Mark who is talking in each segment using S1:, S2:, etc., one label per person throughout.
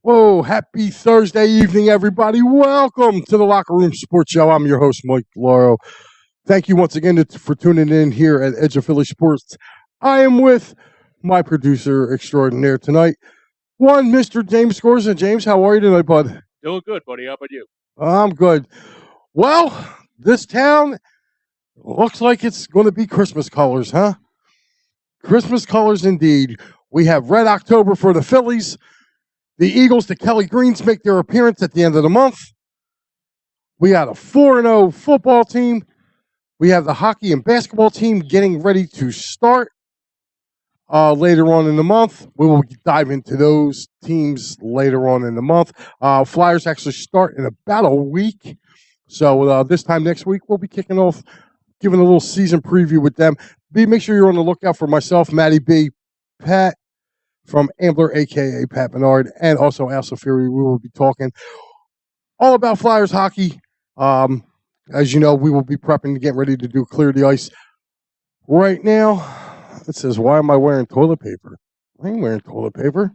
S1: Whoa, happy Thursday evening, everybody. Welcome to the Locker Room Sports Show. I'm your host, Mike Lauro. Thank you once again for tuning in here at Edge of Philly Sports. I am with my producer extraordinaire tonight, Mr. James Scorza. James, how are you tonight, bud?
S2: Doing good, buddy. How about you?
S1: I'm good. Well, this town looks like it's going to be Christmas colors, huh? Christmas colors indeed. We have Red October for the Phillies. The Eagles, the Kelly Greens, make their appearance at the end of the month. We got a 4-0 football team. We have the hockey and basketball team getting ready to start later on in the month. We will dive into those teams later on in the month. Flyers actually start in about a week. So this time next week, we'll be kicking off, giving a little season preview with them. Make sure you're on the lookout for myself, Matty B, Pat from Ambler, a.k.a. Pat Bernard, and also Al Safiri. We will be talking all about Flyers hockey. As you know, we will be prepping to get ready to do Clear the Ice. Right now, it says, why am I wearing toilet paper? I ain't wearing toilet paper.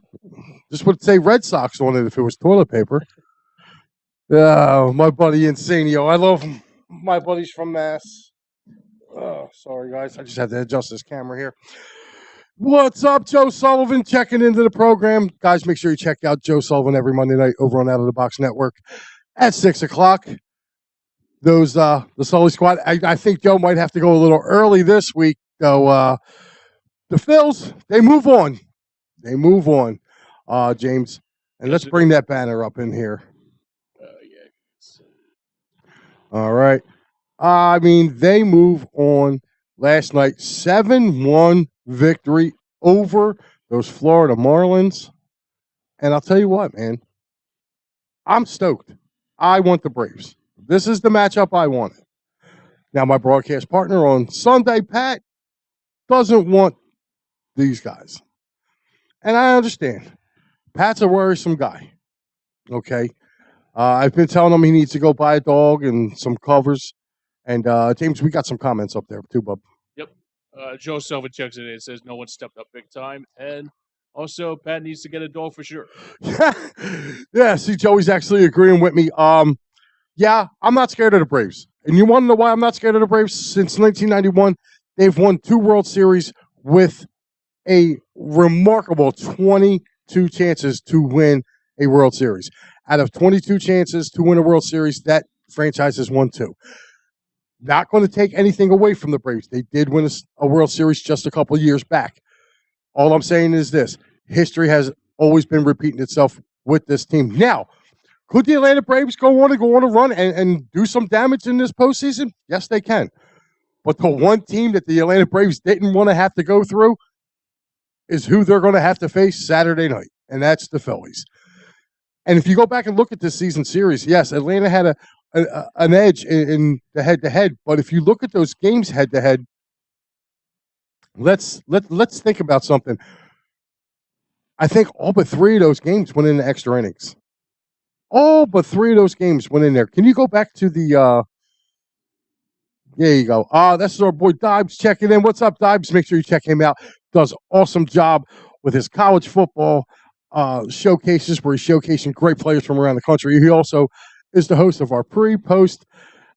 S1: Just would say Red Sox on it if it was toilet paper. My buddy Insanio. I love my buddies from Mass. Oh, sorry, guys. I just had to adjust this camera here. What's up, Joe Sullivan? Checking into the program. Guys, make sure you check out Joe Sullivan every Monday night over on Out of the Box Network at 6 o'clock. Those, the Sully Squad. I think Joe might have to go a little early this week, though. The Phils, they move on. They move on, James. And let's bring that banner up in here. All right. I mean, they move on last night. 7-1 victory over those Florida Marlins. And I'll tell you what, man. I'm stoked. I want the Braves. This is the matchup I wanted. Now, my broadcast partner on Sunday, Pat, doesn't want these guys. And I understand. Pat's a worrisome guy. Okay? I've been telling him he needs to go buy a dog and some covers. And, James, we got some comments up there, too, bub.
S2: Yep. Joe Silva checks it in. It says no one stepped up big time. And also, Pat needs to get a dog for sure.
S1: Yeah, see, Joey's actually agreeing with me. Yeah, I'm not scared of the Braves. And you want to know why I'm not scared of the Braves? Since 1991, they've won 2 World Series with a remarkable 22 chances to win a World Series. Out of 22 chances to win a World Series, that franchise has won 2. Not going to take anything away from the Braves. They did win a World Series just a couple of years back. All I'm saying is this. History has always been repeating itself with this team. Now, could the Atlanta Braves go on a run and do some damage in this postseason? Yes, they can. But the one team that the Atlanta Braves didn't want to have to go through is who they're going to have to face Saturday night, and that's the Phillies. And if you go back and look at this season series, yes, Atlanta had an edge in the head-to-head. But if you look at those games head-to-head, let's think about something. I think all but 3 of those games went into extra innings. All but 3 of those games went in there. Can you go back to the there you go. That's our boy Dibes checking in. What's up, Dibes? Make sure you check him out. Does awesome job with his college football showcases where he's showcasing great players from around the country. He also is the host of our pre, post,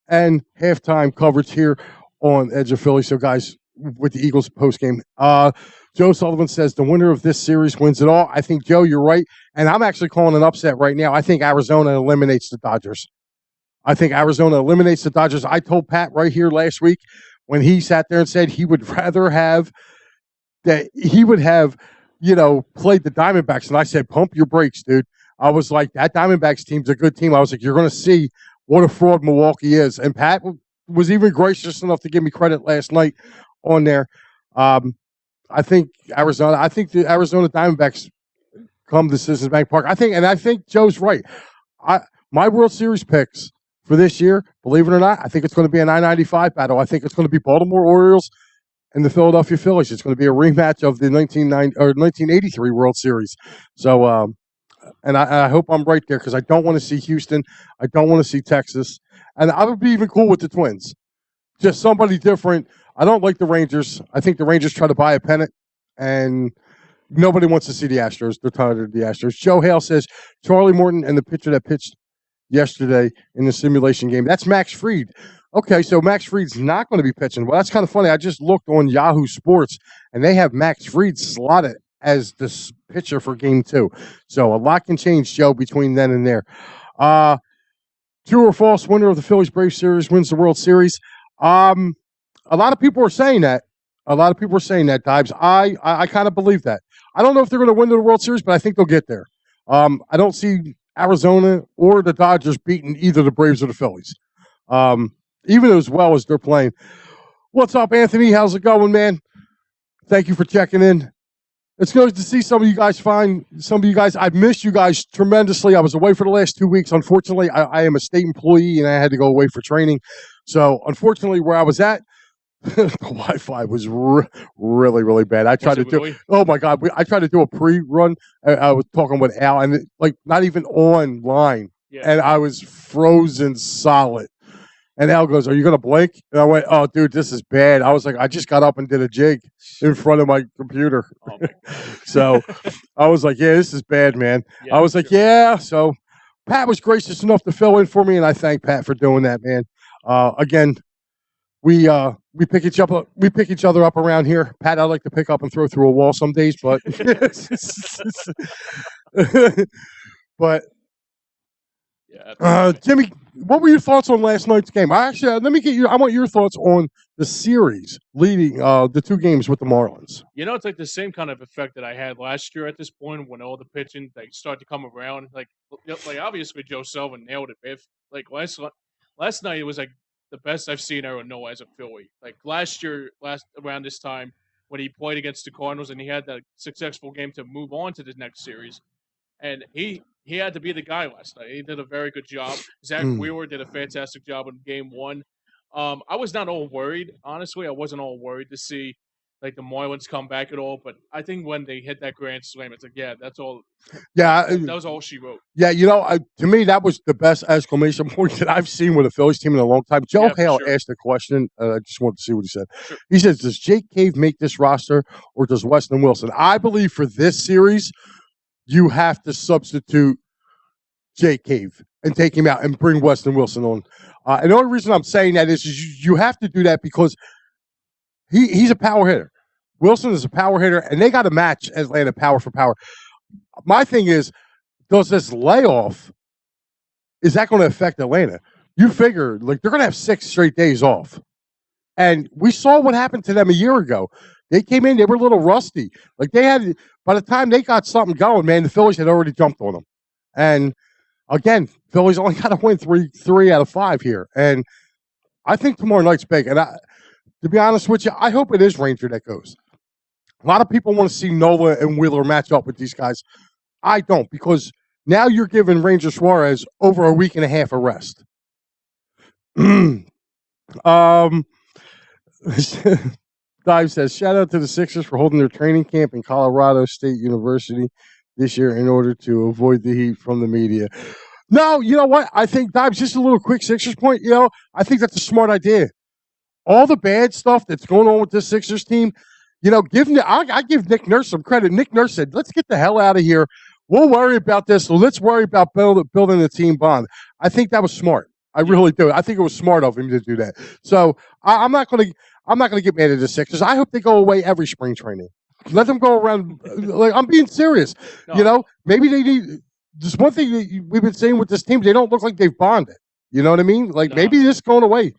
S1: and halftime coverage here on Edge of Philly. So, guys, with the Eagles post game, Joe Sullivan says the winner of this series wins it all. I think, Joe, you're right. And I'm actually calling an upset right now. I think Arizona eliminates the Dodgers. I told Pat right here last week when he sat there and said he would rather have played the Diamondbacks. And I said, pump your brakes, dude. I was like, that Diamondbacks team's a good team. I was like, you're going to see what a fraud Milwaukee is. And Pat was even gracious enough to give me credit last night on there. I think the Arizona Diamondbacks come to Citizens Bank Park. I think Joe's right. My World Series picks for this year, believe it or not, I think it's going to be a 995 battle. I think it's going to be Baltimore Orioles and the Philadelphia Phillies. It's going to be a rematch of the 1983 World Series. So, and I hope I'm right there because I don't want to see Houston. I don't want to see Texas. And I would be even cool with the Twins. Just somebody different. I don't like the Rangers. I think the Rangers try to buy a pennant. And Nobody wants to see the Astros. They're tired of the Astros. Joe Hale says Charlie Morton and the pitcher that pitched yesterday in the simulation game. That's Max Fried. Okay, so Max Fried's not going to be pitching. Well, that's kind of funny. I just looked on Yahoo Sports, and they have Max Fried slotted as the pitcher for Game 2. So a lot can change, Joe, between then and there. True or false, winner of the Phillies-Braves series wins the World Series. A lot of people are saying that. Dibes. I kind of believe that. I don't know if they're going to win the World Series, but I think they'll get there. I don't see Arizona or the Dodgers beating either the Braves or the Phillies, even as well as they're playing. What's up, Anthony? How's it going, man? Thank you for checking in. It's good to see some of you guys. I've missed you guys tremendously. I was away for the last 2 weeks. Unfortunately, I am a state employee, and I had to go away for training. So, unfortunately, where I was at, the Wi-Fi was really, really bad. I tried to do. Oh my God! I tried to do a pre-run. I was talking with Al, and not even online, and I was frozen solid. And Al goes, "Are you gonna blink?" And I went, "Oh, dude, this is bad." I was like, I just got up and did a jig in front of my computer. Oh my so I was like, "Yeah, this is bad, man." I was like, "Yeah." So Pat was gracious enough to fill in for me, and I thank Pat for doing that, man. Again. We pick each other up around here. Pat, I like to pick up and throw through a wall some days, but Jimmy, what were your thoughts on last night's game? I want your thoughts on the series leading the 2 games with the Marlins.
S2: It's like the same kind of effect that I had last year at this point when all the pitching start to come around. Like obviously Joe Sullivan nailed it. If last night it was like the best I've seen Aaron Nola as a Philly. Like last around this time when he played against the Cardinals and he had that successful game to move on to the next series, and he had to be the guy last night. He did a very good job. Zach Wheeler did a fantastic job in Game 1. I was not all worried, honestly. I wasn't all worried to see the Marlins come back at all, but I think when they hit that grand slam, it's like, that's all.
S1: Yeah,
S2: that was all she wrote.
S1: Yeah, to me, that was the best exclamation point that I've seen with a Phillies team in a long time. Joe Hale asked a question. I just wanted to see what he said. Sure. He says, "Does Jake Cave make this roster, or does Weston Wilson?" I believe for this series, you have to substitute Jake Cave and take him out and bring Weston Wilson on. And the only reason I'm saying that is you have to do that because he's a power hitter. Wilson is a power hitter, and they got to match Atlanta power for power. My thing is, does this layoff, is that going to affect Atlanta? You figure, they're going to have 6 straight days off. And we saw what happened to them a year ago. They came in, they were a little rusty. By the time they got something going, man, the Phillies had already jumped on them. And again, Phillies only got to win 3 out of 5 here. And I think tomorrow night's big. And to be honest with you, I hope it is Ranger that goes. A lot of people want to see Nola and Wheeler match up with these guys. I don't, because now you're giving Ranger Suarez over a week and a half of rest. Dive says, shout out to the Sixers for holding their training camp in Colorado State University this year in order to avoid the heat from the media. No, you know what? I think, Dives, just a little quick Sixers point, I think that's a smart idea. All the bad stuff that's going on with this Sixers team, I give Nick Nurse some credit. Nick Nurse said, let's get the hell out of here. We'll worry about this. So let's worry about building a team bond. I think that was smart. I really do. I think it was smart of him to do that. So I'm not going to get mad at the Sixers. I hope they go away every spring training. Let them go around. I'm being serious. No. Maybe they need. There's one thing that we've been saying with this team. They don't look like they've bonded. You know what I mean? Maybe this going away.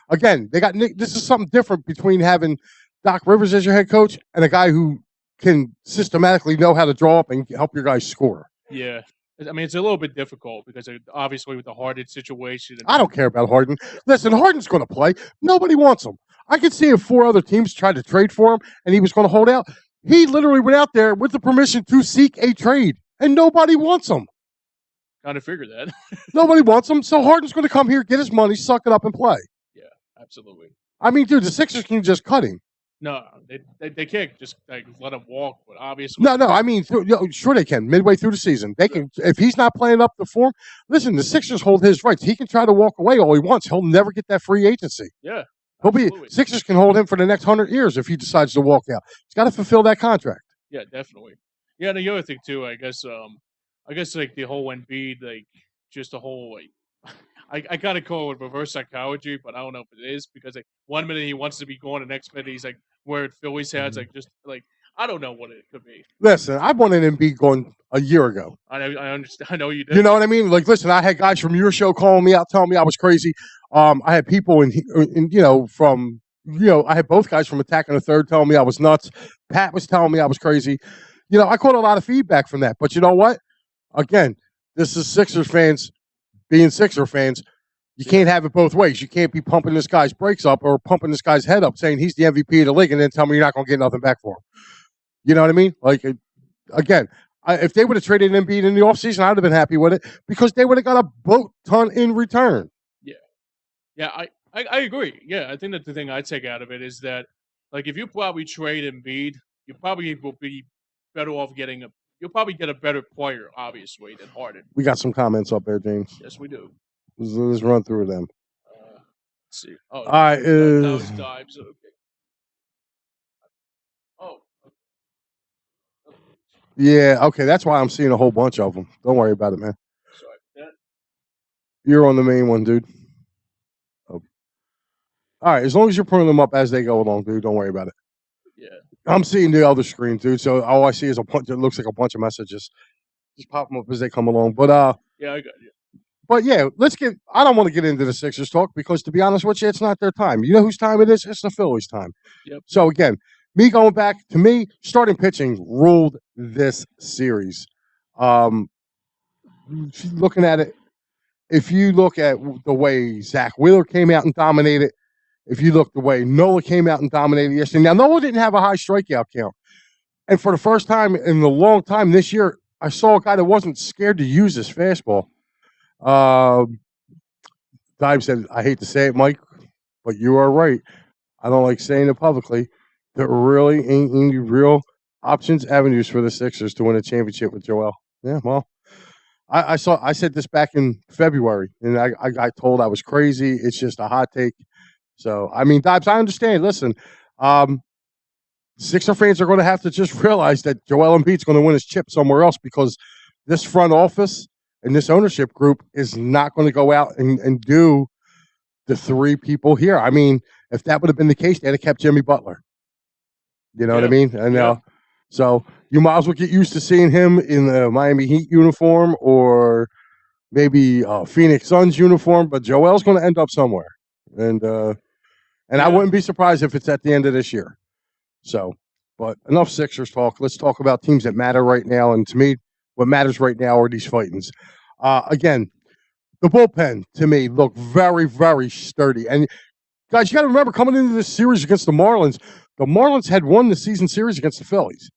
S1: Again, they got Nick. This is something different between having Doc Rivers as your head coach and a guy who can systematically know how to draw up and help your guys score.
S2: Yeah. I mean, it's a little bit difficult because obviously with the Harden situation.
S1: I don't care about Harden. Listen, Harden's going to play. Nobody wants him. I could see if 4 other teams tried to trade for him and he was going to hold out. He literally went out there with the permission to seek a trade, and nobody wants him.
S2: Kind of figured that.
S1: Nobody wants him, so Harden's going to come here, get his money, suck it up, and play.
S2: Yeah, absolutely.
S1: I mean, dude, the Sixers can just cut him.
S2: No, they can't just let him walk. But obviously,
S1: no. I mean, sure they can. Midway through the season, they can. If he's not playing up to form, listen. The Sixers hold his rights. He can try to walk away all he wants. He'll never get that free agency.
S2: Yeah,
S1: Sixers can hold him for the next 100 years if he decides to walk out. He's got to fulfill that contract.
S2: Yeah, definitely. Yeah, and the other thing too, I guess like the whole Embiid, like just the whole like, I gotta call it reverse psychology, but I don't know if it is because like 1 minute he wants to be gone, the next minute he's like wearing Phillies hats,
S1: Mhm.
S2: like just like I don't know what it could be.
S1: Listen, I wanted Embiid going a year ago.
S2: I understand. I know you
S1: You
S2: did.
S1: know what I mean? Like, listen, I had guys from your show calling me out, telling me I was crazy. I had people I had both guys from Attacking the Third telling me I was nuts. Pat was telling me I was crazy. I caught a lot of feedback from that. But you know what? Again, this is Sixers fans being Sixer fans. You can't have it both ways. You can't be pumping this guy's brakes up or pumping this guy's head up saying he's the MVP of the league and then tell me you're not going to get nothing back for him. You know what I mean? Like, again, if they would have traded Embiid in the offseason, I would have been happy with it because they would have got a boat ton in return.
S2: Yeah, yeah, I agree. Yeah, I think that the thing I take out of it is that like if you probably trade Embiid, you probably will be better off getting a. You'll probably get a better player, obviously, than Harden.
S1: We got some comments up there, James.
S2: Yes, we do.
S1: Let's run through them.
S2: Let's see. Oh,
S1: All right.
S2: that was Dives. Okay. Oh,
S1: Yeah, okay. That's why I'm seeing a whole bunch of them. Don't worry about it, man.
S2: sorry. That,
S1: You're on the main one, dude. Oh. All right. As long as you're putting them up as they go along, dude, don't worry about it.
S2: yeah.
S1: I'm seeing the other screen, dude. So all I see is a bunch. It looks like a bunch of messages. Just pop them up as they come along. But
S2: Yeah, I got you.
S1: But yeah, I don't want to get into the Sixers talk because to be honest with you, it's not their time. You know whose time it is? It's the Phillies' time.
S2: Yep.
S1: So again, me going back to me, starting pitching ruled this series. Looking at it, if you look at the way Zach Wheeler came out and dominated, if you look the way Nola came out and dominated yesterday. Now Nola didn't have a high strikeout count, and for the first time in a long time this year, I saw a guy that wasn't scared to use his fastball. Dive said, I hate to say it, Mike, but you are right. I don't like saying it publicly. There really ain't any real options, avenues for the Sixers to win a championship with Joel. Yeah, well, I said this back in February, and I got told I was crazy. It's just a hot take. So, I mean, Dives, I understand. Listen, Sixer fans are going to have to just realize that Joel Embiid's going to win his chip somewhere else because this front office and this ownership group is not going to go out and do the three people here. I mean, if that would have been the case, they'd have kept Jimmy Butler. You know what I mean? And so you might as well get used to seeing him in the Miami Heat uniform or maybe Phoenix Suns uniform. But Joel's going to end up somewhere, and I wouldn't be surprised if it's at the end of this year. So, but enough Sixers talk. Let's talk about teams that matter right now. And to me, what matters right now are these fightings. Again, the bullpen to me looked very, very sturdy. And guys, you got to remember coming into this series against the Marlins had won the season series against the Phillies,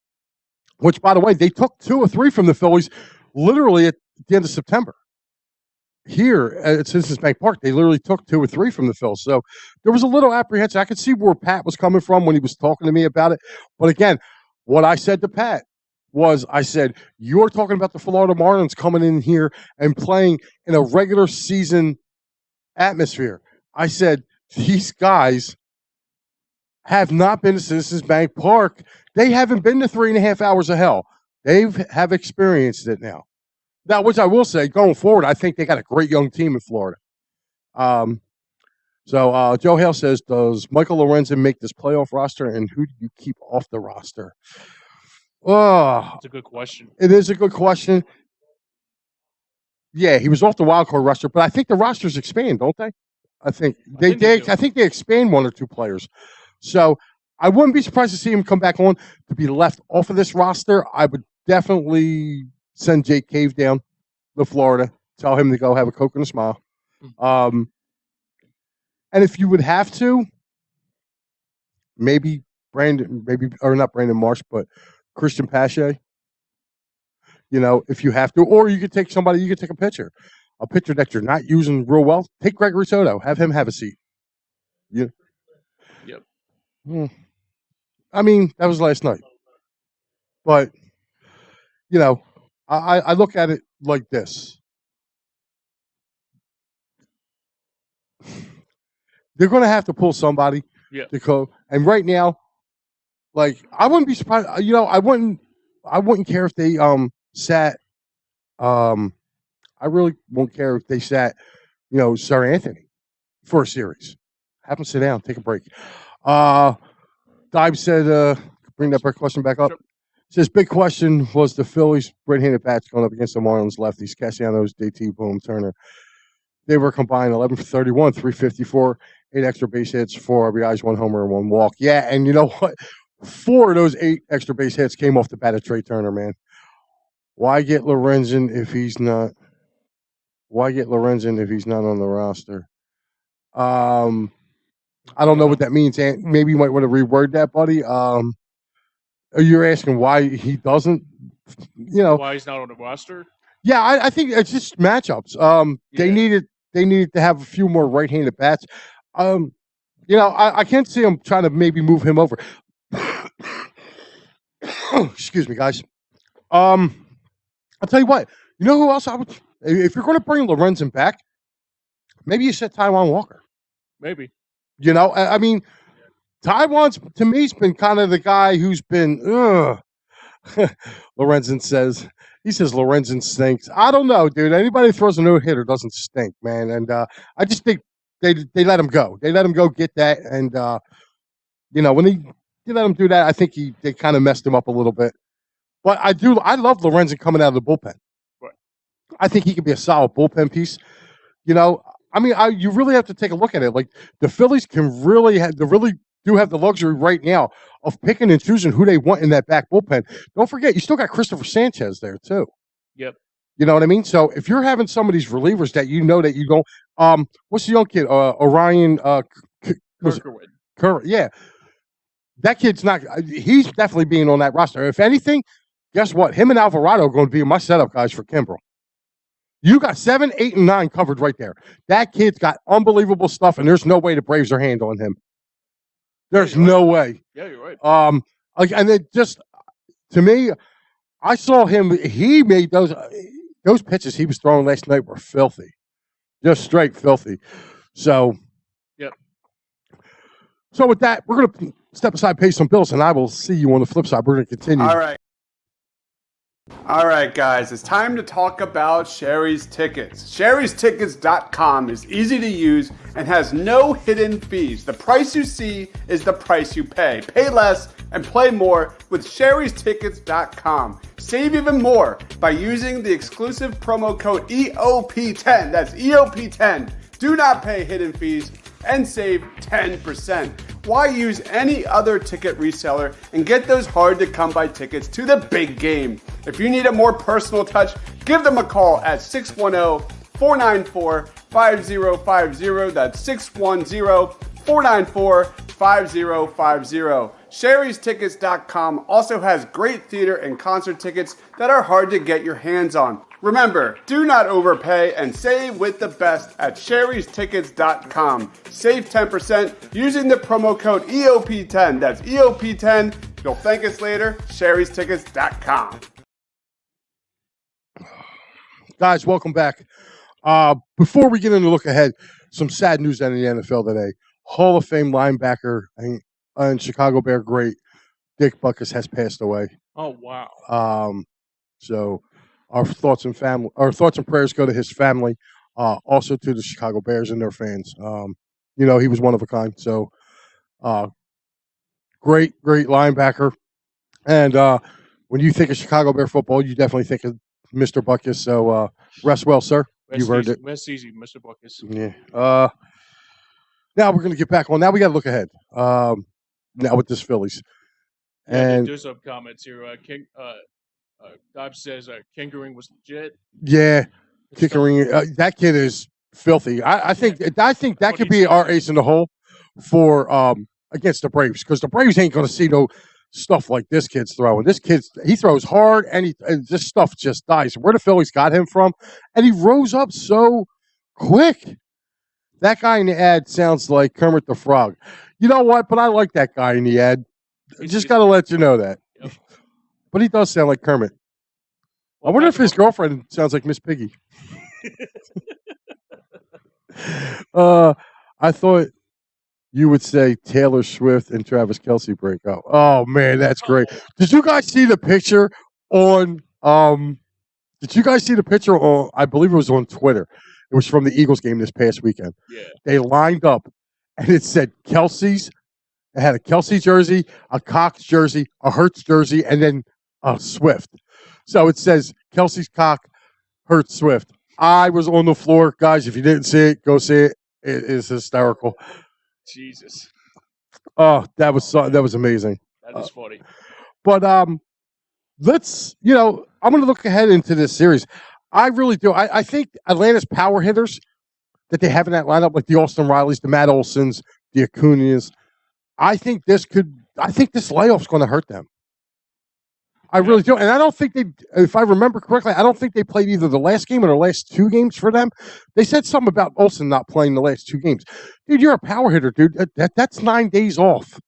S1: which, by the way, they took 2 or 3 from the Phillies literally at the end of September. Here at Citizens Bank Park, they literally took 2 or 3 from the Phillies. So there was a little apprehension. I could see where Pat was coming from when he was talking to me about it. But again, what I said to Pat was, I said, you're talking about the Florida Marlins coming in here and playing in a regular season atmosphere. I said, these guys have not been to Citizens Bank Park. They haven't been to 3.5 hours of hell. They have experienced it now. Now, which I will say, going forward, I think they got a great young team in Florida. So Joe Hale says, does Michael Lorenzen make this playoff roster, and who do you keep off the roster? Oh,
S2: It's a good question.
S1: It is a good question. Yeah, he was off the wild card roster, but I think the rosters expand, don't they? I think they expand 1 or 2 players. So I wouldn't be surprised to see him come back on to be left off of this roster. I would definitely send Jake Cave down to Florida, tell him to go have a Coke and a smile. And if you would have to, maybe not Brandon Marsh, but Christian Pache. You know, if you have to, or you could take somebody, you could take a pitcher that you're not using real well. Take Gregory Soto, have him have a seat.
S2: Yep.
S1: I mean, that was last night. But, you know, I look at it like this. They're going to have to pull somebody to go. And right now, like, I wouldn't be surprised. You know, I wouldn't I wouldn't care if they sat. I really won't care if they sat, Sir Anthony for a series. Have him sit down, take a break. Dive said, bring that question back up.
S2: Sure.
S1: Says, big question was the Phillies right-handed bats going up against the Marlins lefties, Castellanos, DT, Boom, Turner. They were combined 11 for 31, 354, 8 extra base hits, 4 RBIs, 1 homer, and 1 walk. Yeah, and you know what? 4 of those 8 extra base hits came off the bat of Trey Turner, man. Why get Lorenzen if he's not? Why get Lorenzen if he's not on the roster? I don't know what that means. Maybe you might want to reword that, buddy. You're asking why he doesn't,
S2: Why he's not on the roster?
S1: Yeah, I think it's just matchups. They needed to have a few more right-handed bats. I can't see him trying to maybe move him over. Excuse me, guys. I'll tell you what. You know who else I would? If you're going to bring Lorenzen back, maybe you set Taijuan Walker.
S2: Maybe.
S1: I mean, Taijuan's to me has been kind of the guy who's been. Lorenzen says Lorenzen stinks. I don't know, dude. Anybody who throws a no-hitter doesn't stink, man. And I just think they let him go. They let him go get that, and when they let him do that, I think they kind of messed him up a little bit. But I love Lorenzen coming out of the bullpen.
S2: Right.
S1: I think he could be a solid bullpen piece. You really have to take a look at it. Like the Phillies really do have the luxury right now of picking and choosing who they want in that back bullpen. Don't forget, you still got Christopher Sanchez there too.
S2: Yep.
S1: You know what I mean? So if you're having some of these relievers that that you don't, what's the young kid? Orion
S2: Kerwin.
S1: Yeah. That kid's not. He's definitely being on that roster. If anything, guess what? Him and Alvarado are going to be my setup guys for Kimbrel. You got 7, 8, and 9 covered right there. That kid's got unbelievable stuff, and there's no way the Braves are handling him. There's no way.
S2: Yeah, you're right.
S1: And it just to me, I saw him. He made those pitches he was throwing last night were filthy, just straight filthy. So,
S2: yep.
S1: So with that, we're gonna step aside, pay some bills, and I will see you on the flip side. We're gonna continue.
S3: All right, guys, it's time to talk about Sherry's Tickets. Sherry'sTickets.com is easy to use and has no hidden fees. The price you see is the price you pay. Pay less and play more with Sherry'sTickets.com. Save even more by using the exclusive promo code EOP10. That's EOP10. Do not pay hidden fees and save 10%. Why use any other ticket reseller and get those hard-to-come-by tickets to the big game? If you need a more personal touch, give them a call at 610-494-5050. That's 610-494-5050. Sherry'sTickets.com also has great theater and concert tickets that are hard to get your hands on. Remember, do not overpay and save with the best at Sherry'sTickets.com. Save 10% using the promo code EOP10. That's EOP10. You'll thank us later. Sherry'sTickets.com.
S1: Guys, welcome back. Before we get into look ahead, some sad news out of the NFL today. Hall of Fame linebacker and Chicago Bear great Dick Butkus has passed away.
S2: Oh wow.
S1: So our thoughts and prayers go to his family, also to the Chicago Bears and their fans. He was one of a kind. So great linebacker. And when you think of Chicago Bear football, you definitely think of Mr. Butkus. So rest well, sir. You've heard it.
S2: Rest easy, Mr. Butkus.
S1: Yeah. Now we're going to get back on. Now we got to look ahead. Now with this Phillies. And
S2: there's some comments here. Dobbs says Kinkering was legit.
S1: Yeah, Kinkering. That kid is filthy. I think that could be our ace in the hole for against the Braves, because the Braves ain't going to see no stuff like this kid's throwing. He throws hard, and this stuff just dies. Where the Phillies got him from, and he rose up so quick. That guy in the ad sounds like Kermit the Frog. You know what? But I like that guy in the ad. Just got to let you know that. Yep. But he does sound like Kermit. I wonder if his girlfriend sounds like Miss Piggy. I thought you would say Taylor Swift and Travis Kelce break up. Oh, man, that's great. Did you guys see the picture on did you guys see the picture on, I believe it was on Twitter. It was from the Eagles game this past weekend.
S2: Yeah.
S1: They lined up and it said Kelsey's. It had a Kelsey jersey, a Cox jersey, a Hurts jersey, and then a Swift. So it says Kelsey's Cox, Hurts Swift. I was on the floor, guys. If you didn't see it, go see it. It is hysterical.
S2: Jesus.
S1: Oh, that was amazing.
S2: That is funny.
S1: But let's, I'm going to look ahead into this series. I really do. I think Atlanta's power hitters that they have in that lineup, like the Austin Rileys, the Matt Olsons, the Acuñas, I think this layoff's going to hurt them. I really do. And I don't think if I remember correctly, I don't think they played either the last game or the last two games for them. They said something about Olsen not playing the last two games. Dude, you're a power hitter, dude. That's 9 days off.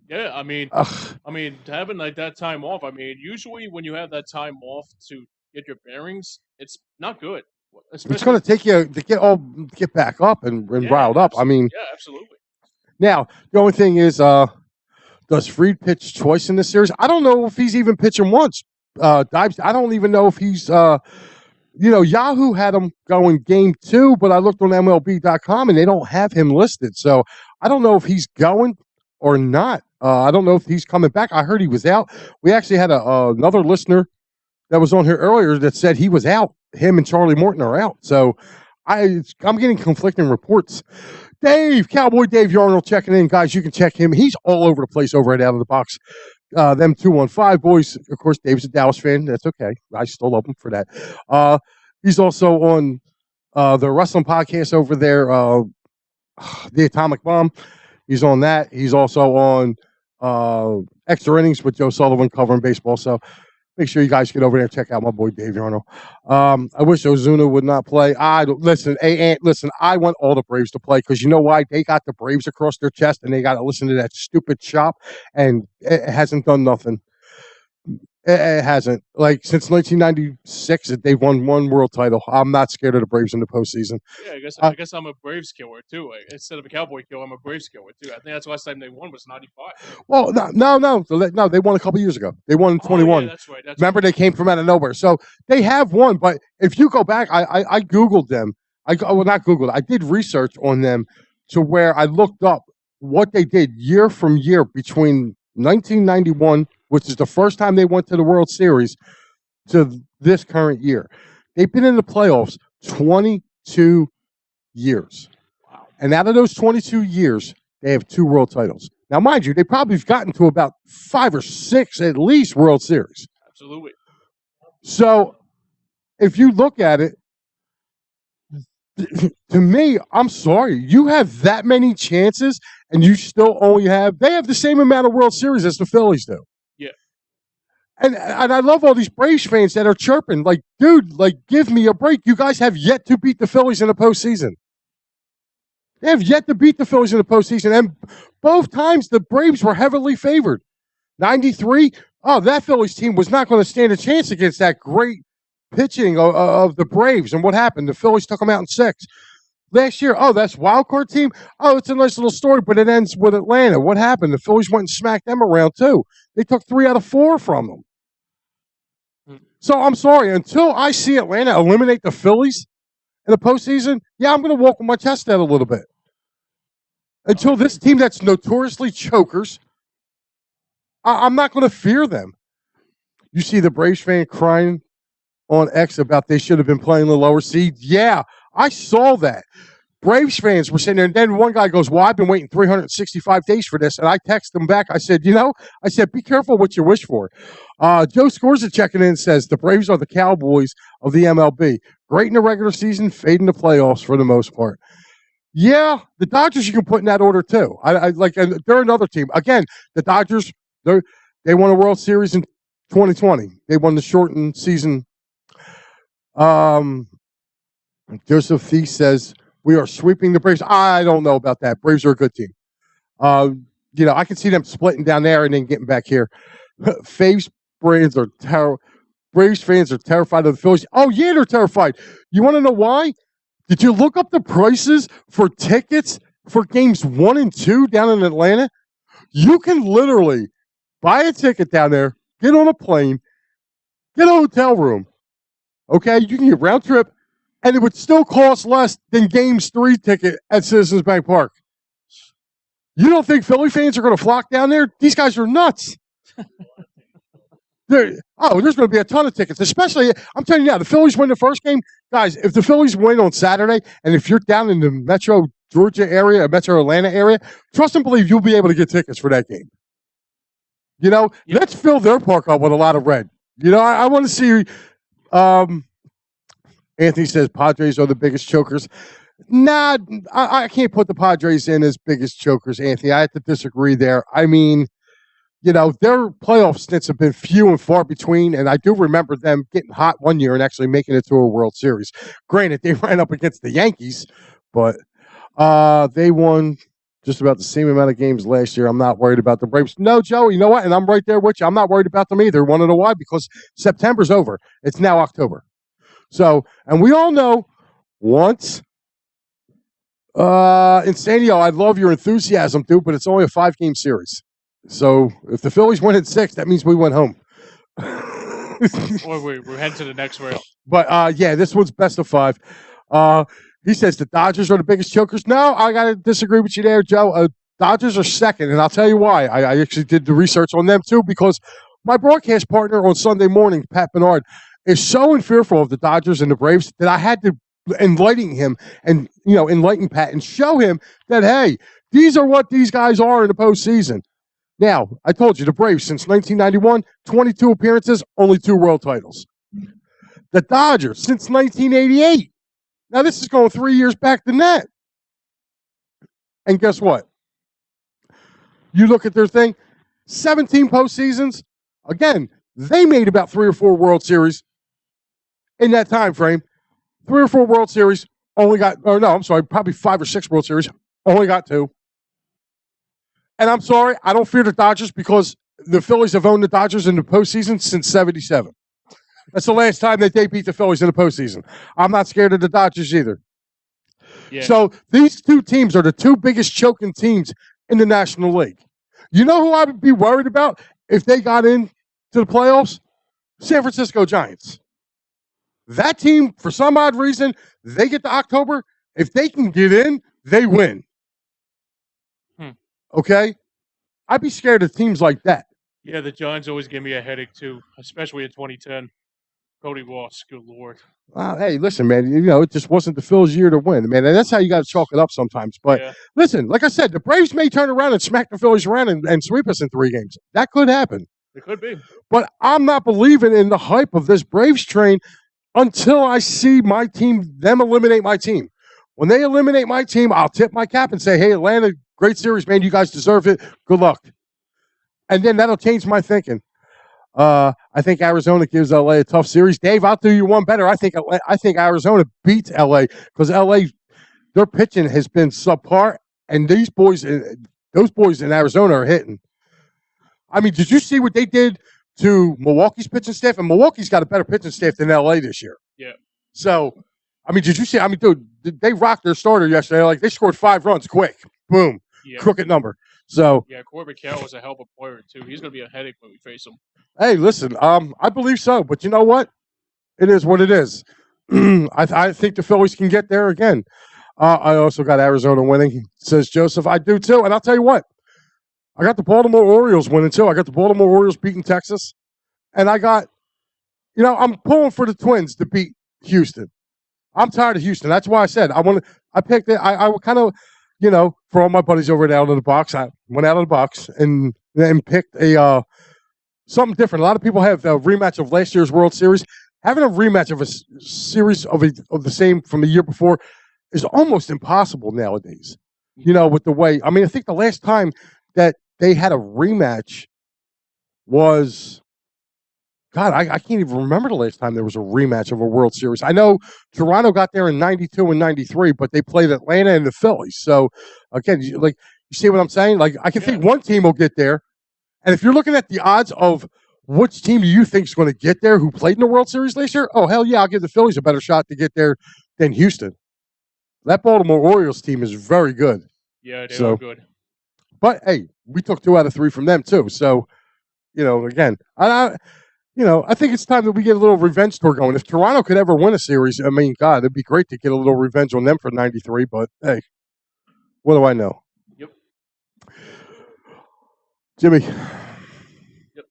S2: Yeah, I mean, having like that time off. I mean, usually when you have that time off to get your bearings, it's not good.
S1: It's going to take you to get back up and riled up. I mean,
S2: yeah, absolutely.
S1: Now the only thing is, does Fried pitch twice in this series? I don't know if he's even pitching once. Dives. I don't even know if he's. Yahoo had him going game 2, but I looked on MLB.com and they don't have him listed. So I don't know if he's going or not. I don't know if he's coming back. I heard he was out. We actually had another listener that was on here earlier that said he was out. Him and Charlie Morton are out. So I'm getting conflicting reports. Cowboy Dave Yarnell checking in. Guys, you can check him. He's all over the place over at Out of the Box. Them 215 boys. Of course, Dave's a Dallas fan. That's okay. I still love him for that. He's also on the wrestling podcast over there, The Atomic Bomb. He's on that. He's also on Extra Innings with Joe Sullivan covering baseball. So make sure you guys get over there and check out my boy Dave Yarnell. I wish Ozuna would not play. Listen, I want all the Braves to play because you know why? They got the Braves across their chest and they got to listen to that stupid chop, and it hasn't done nothing. It hasn't. Like, since 1996, they've won one world title. I'm not scared of the Braves in the postseason.
S2: Yeah, I guess I'm a Braves killer, too. Instead of a Cowboy killer, I'm a Braves killer, too. I think that's the last time they won was 95.
S1: Well, no. They won a couple years ago. They won in 21.
S2: Yeah, that's right.
S1: Remember, they came from out of nowhere. So they have won. But if you go back, I Googled them. Not Googled. I did research on them to where I looked up what they did year from year between 1991, which is the first time they went to the World Series, to this current year. They've been in the playoffs 22 years.
S2: Wow.
S1: And out of those 22 years, they have 2 world titles. Now, mind you, they probably have gotten to about 5 or 6 at least World Series.
S2: Absolutely.
S1: So if you look at it, to me, I'm sorry. You have that many chances, and you still only have – they have the same amount of World Series as the Phillies do.
S2: Yeah.
S1: And I love all these Braves fans that are chirping. Like, dude, give me a break. You guys have yet to beat the Phillies in the postseason. They have yet to beat the Phillies in the postseason. And both times the Braves were heavily favored. 93, that Phillies team was not going to stand a chance against that great pitching of the Braves. And what happened? The Phillies took them out in 6. Last year, that's wild card team. It's a nice little story, but it ends with Atlanta. What happened? The Phillies went and smacked them around too. They took 3 out of 4 from them. So I'm sorry. Until I see Atlanta eliminate the Phillies in the postseason, I'm going to walk with my chest out a little bit. Until this team that's notoriously chokers, I'm not going to fear them. You see the Braves fan crying on X about they should have been playing the lower seed. Yeah, I saw that. Braves fans were sitting there, and then one guy goes, well, I've been waiting 365 days for this. And I texted him back. I said, be careful what you wish for. Joe Scorza checking in says, the Braves are the Cowboys of the MLB. Great in the regular season, fade in the playoffs for the most part. Yeah, the Dodgers you can put in that order too. And they're another team. Again, the Dodgers, they won a World Series in 2020. They won the shortened season. Joseph Thies says, we are sweeping the Braves. I don't know about that. Braves are a good team. I can see them splitting down there and then getting back here. Braves fans are terrified of the Phillies. Oh, yeah, they're terrified. You want to know why? Did you look up the prices for tickets for games 1 and 2 down in Atlanta? You can literally buy a ticket down there, get on a plane, get a hotel room. Okay, you can get round trip, and it would still cost less than Games 3 ticket at Citizens Bank Park. You don't think Philly fans are going to flock down there? These guys are nuts. There's going to be a ton of tickets, especially, I'm telling you now, the Phillies win the first game. Guys, if the Phillies win on Saturday, and if you're down in the Metro Georgia area, Metro Atlanta area, trust and believe you'll be able to get tickets for that game. You know, let's fill their park up with a lot of red. You know, I want to see, Anthony says Padres are the biggest chokers. Nah, I can't put the Padres in as biggest chokers, Anthony. I have to disagree there. I mean, you know, their playoff stints have been few and far between, and I do remember them getting hot one year and actually making it to a World Series. Granted, they ran up against the Yankees, but they won just about the same amount of games last year. I'm not worried about the Braves. No, Joe, you know what? And I'm right there with you. I'm not worried about them either. Want to know why? Because September's over. It's now October. So, and we all know once in San Diego, I love your enthusiasm, dude, but it's only a 5-game series. So if the Phillies win at 6, that means we went home.
S2: Or we're heading to the next round.
S1: But yeah, this one's best of 5. He says the Dodgers are the biggest chokers. No, I got to disagree with you there, Joe. Dodgers are second, and I'll tell you why. I actually did the research on them too, because my broadcast partner on Sunday morning, Pat Bernard, is so fearful of the Dodgers and the Braves that I had to enlighten him and, you know, enlighten Pat and show him that, hey, these are what these guys are in the postseason. Now, I told you, the Braves, since 1991, 22 appearances, only 2 world titles. The Dodgers, since 1988. Now, this is going 3 years back than that. And guess what? You look at their thing, 17 postseasons. Again, they made about 3 or 4 World Series in that time frame. 3 or 4 World Series, only got, or no, I'm sorry, probably 5 or 6 World Series, only got 2. And I'm sorry, I don't fear the Dodgers because the Phillies have owned the Dodgers in the postseason since '77. That's the last time that they beat the Phillies in the postseason. I'm not scared of the Dodgers either. Yeah. So these 2 teams are the 2 biggest choking teams in the National League. You know who I would be worried about if they got into the playoffs? San Francisco Giants. That team, for some odd reason, they get to October. If they can get in, they win. Okay? I'd be scared of teams like that.
S2: Yeah, the Giants always give me a headache, too, especially in 2010. Cody Ross, good Lord.
S1: Hey, listen, man, you know, it just wasn't the Phillies' year to win, man. And that's how you got to chalk it up sometimes. But listen, like I said, the Braves may turn around and smack the Phillies around and sweep us in 3 games. That could happen.
S2: It could be.
S1: But I'm not believing in the hype of this Braves train until I see my team, them eliminate my team. When they eliminate my team, I'll tip my cap and say, hey, Atlanta, great series, man. You guys deserve it. Good luck. And then that'll change my thinking. I think Arizona gives LA a tough series. Dave, I'll do you one better. I think Arizona beats LA because LA, their pitching has been subpar, and those boys in Arizona are hitting. I mean, did you see what they did to Milwaukee's pitching staff? And Milwaukee's got a better pitching staff than LA this year.
S2: Yeah.
S1: So, I mean, did you see? I mean, dude, they rocked their starter yesterday. Like, they scored 5 runs quick. Boom. Yeah. Crooked number. So
S2: yeah, Corbin Carroll was a hell of a player too. He's going to be a headache when we face him.
S1: Hey, listen, I believe so, but you know what? It is what it is. I think the Phillies can get there again. I also got Arizona winning, says Joseph. I do too, and I'll tell you what. I got the Baltimore Orioles winning too. I got the Baltimore Orioles beating Texas, and I got, you know, I'm pulling for the Twins to beat Houston. I'm tired of Houston. That's why I said I picked it. I kind of. You know, for all my buddies over at Out of the Box, I went out of the box and picked a something different. A lot of people have a rematch of last year's World Series. Having a rematch of a series of the same from the year before is almost impossible nowadays. You know, with the way, I mean, I think the last time that they had a rematch was, God, I can't even remember the last time there was a rematch of a World Series. I know Toronto got there in 92 and 93, but they played Atlanta and the Phillies. So, again, you see what I'm saying? Like, I can think one team will get there. And if you're looking at the odds of which team do you think is going to get there who played in the World Series last year, oh, hell yeah, I'll give the Phillies a better shot to get there than Houston. That Baltimore Orioles team is very good.
S2: Yeah, they are good.
S1: But, hey, we took 2 out of 3 from them, too. So, again, I think it's time that we get a little revenge tour going. If Toronto could ever win a series, I mean, God, it'd be great to get a little revenge on them for '93. But hey, what do I know?
S2: Yep.
S1: Jimmy.
S2: Yep.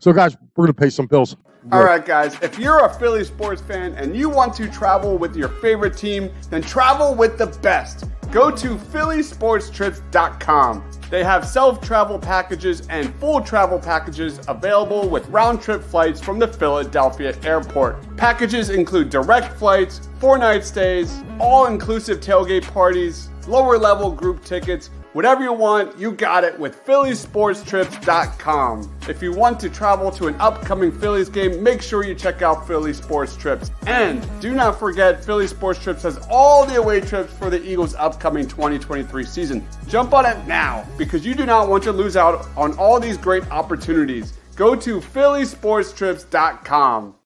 S1: So, guys, we're going to pay some bills.
S3: All right, guys, if you're a Philly sports fan and you want to travel with your favorite team, then travel with the best. Go to phillysportstrips.com. They have self-travel packages and full travel packages available with round-trip flights from the Philadelphia airport. Packages include direct flights, 4-night stays, all-inclusive tailgate parties, lower-level group tickets. Whatever you want, you got it with phillysportstrips.com. If you want to travel to an upcoming Phillies game, make sure you check out Philly Sports Trips. And do not forget, Philly Sports Trips has all the away trips for the Eagles' upcoming 2023 season. Jump on it now, because you do not want to lose out on all these great opportunities. Go to phillysportstrips.com.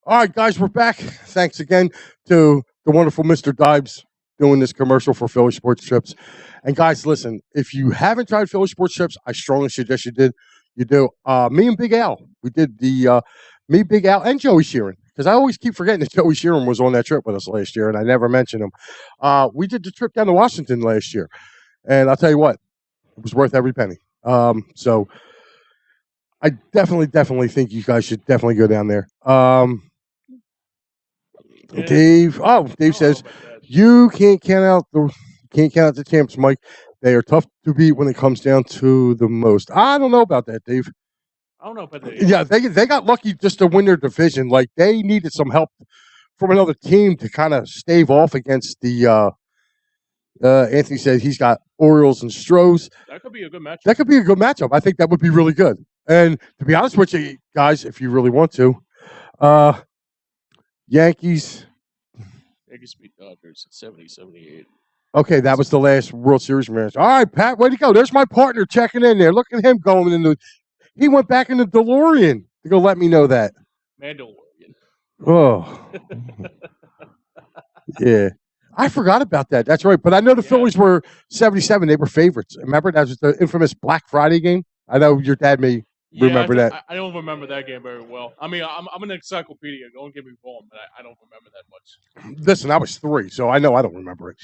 S1: All right, guys, we're back. Thanks again to the wonderful Mr. Dibes doing this commercial for Philly Sports Trips. And guys, listen, if you haven't tried Philly Sports Trips, I strongly suggest you do. Me and Big Al, we did me, Big Al, and Joey Sheeran, because I always keep forgetting that Joey Sheeran was on that trip with us last year, and I never mentioned him. We did the trip down to Washington last year, and I'll tell you what, it was worth every penny. So I definitely think you guys should definitely go down there. Dave says, you can't count out the champs, Mike. They are tough to beat when it comes down to the most. I don't know about that, Dave.
S2: I don't know about that.
S1: Yeah, they got lucky just to win their division. Like, they needed some help from another team to kind of stave off against the. Anthony said he's got Orioles and Stros.
S2: That could be a good matchup.
S1: That could be a good matchup. I think that would be really good. And to be honest with you guys, if you really want to, Yankees
S2: beat Dodgers at 70-78.
S1: Okay, that was the last World Series match. All right, Pat, way to go. There's my partner checking in there. Look at him going into. He went back in the DeLorean to go let me know that.
S2: Mandalorian.
S1: Oh, yeah. I forgot about that. That's right. But I know the Phillies were 77. They were favorites. Remember, that was the infamous Black Friday game. I know your dad may remember that.
S2: I don't remember that game very well. I mean, I'm an encyclopedia. Don't get me wrong, but I don't remember that much.
S1: Listen, I was 3, so I know I don't remember it.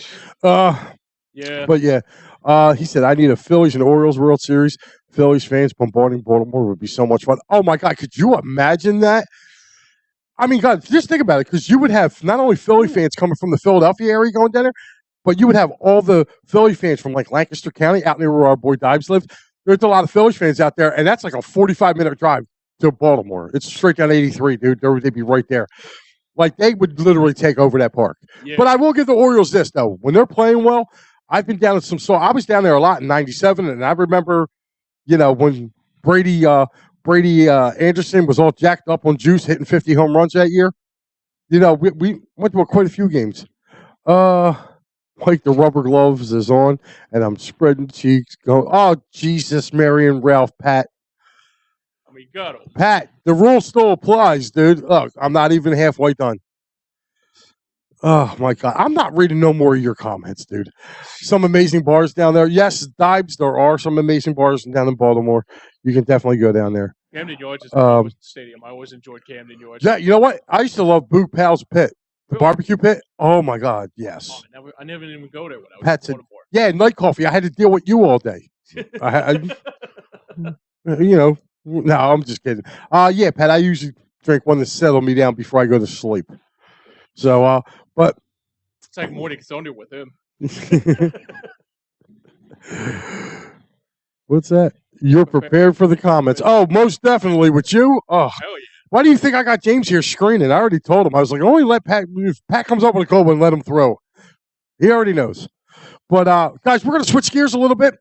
S2: Yeah.
S1: But yeah, he said, I need a Phillies and Orioles World Series. Phillies fans bombarding Baltimore would be so much fun. Oh, my God. Could you imagine that? I mean, God, just think about it, because you would have not only Philly fans coming from the Philadelphia area going down there, but you would have all the Philly fans from, like, Lancaster County out near where our boy Dibes lived. There's a lot of Phillies fans out there, and that's like a 45-minute drive to Baltimore. It's straight down 83, dude. They'd be right there. Like, they would literally take over that park. Yeah. But I will give the Orioles this, though. When they're playing well, I've been down at I was down there a lot in '97, and I remember, when Brady Anderson was all jacked up on juice, hitting 50 home runs that year. We went to quite a few games. Like the rubber gloves is on, and I'm spreading cheeks, going, oh, Jesus, Mary and Ralph, Pat.
S2: I mean, got him.
S1: Pat, the rule still applies, dude. Look, I'm not even halfway done. Oh, my God. I'm not reading no more of your comments, dude. Some amazing bars down there. Yes, Dibes, there are some amazing bars down in Baltimore. You can definitely go down there.
S2: Camden Yards is the stadium. I always enjoyed Camden Yards.
S1: You know what? I used to love Boo Pal's Pit. The barbecue pit? Oh, my God, yes.
S2: Oh, I never even go there when I was
S1: Pat
S2: in Baltimore.
S1: Yeah, night coffee. I had to deal with you all day. No, I'm just kidding. Yeah, Pat, I usually drink one to settle me down before I go to sleep. So, but
S2: it's like Morning Thunder with him.
S1: What's that? You're prepared for the comments. Oh, most definitely with you. Oh,
S2: hell yeah.
S1: Why do you think I got James here screening? I already told him. I was like, only let Pat. If Pat comes up with a goal, and let him throw. He already knows. But guys, we're going to switch gears a little bit.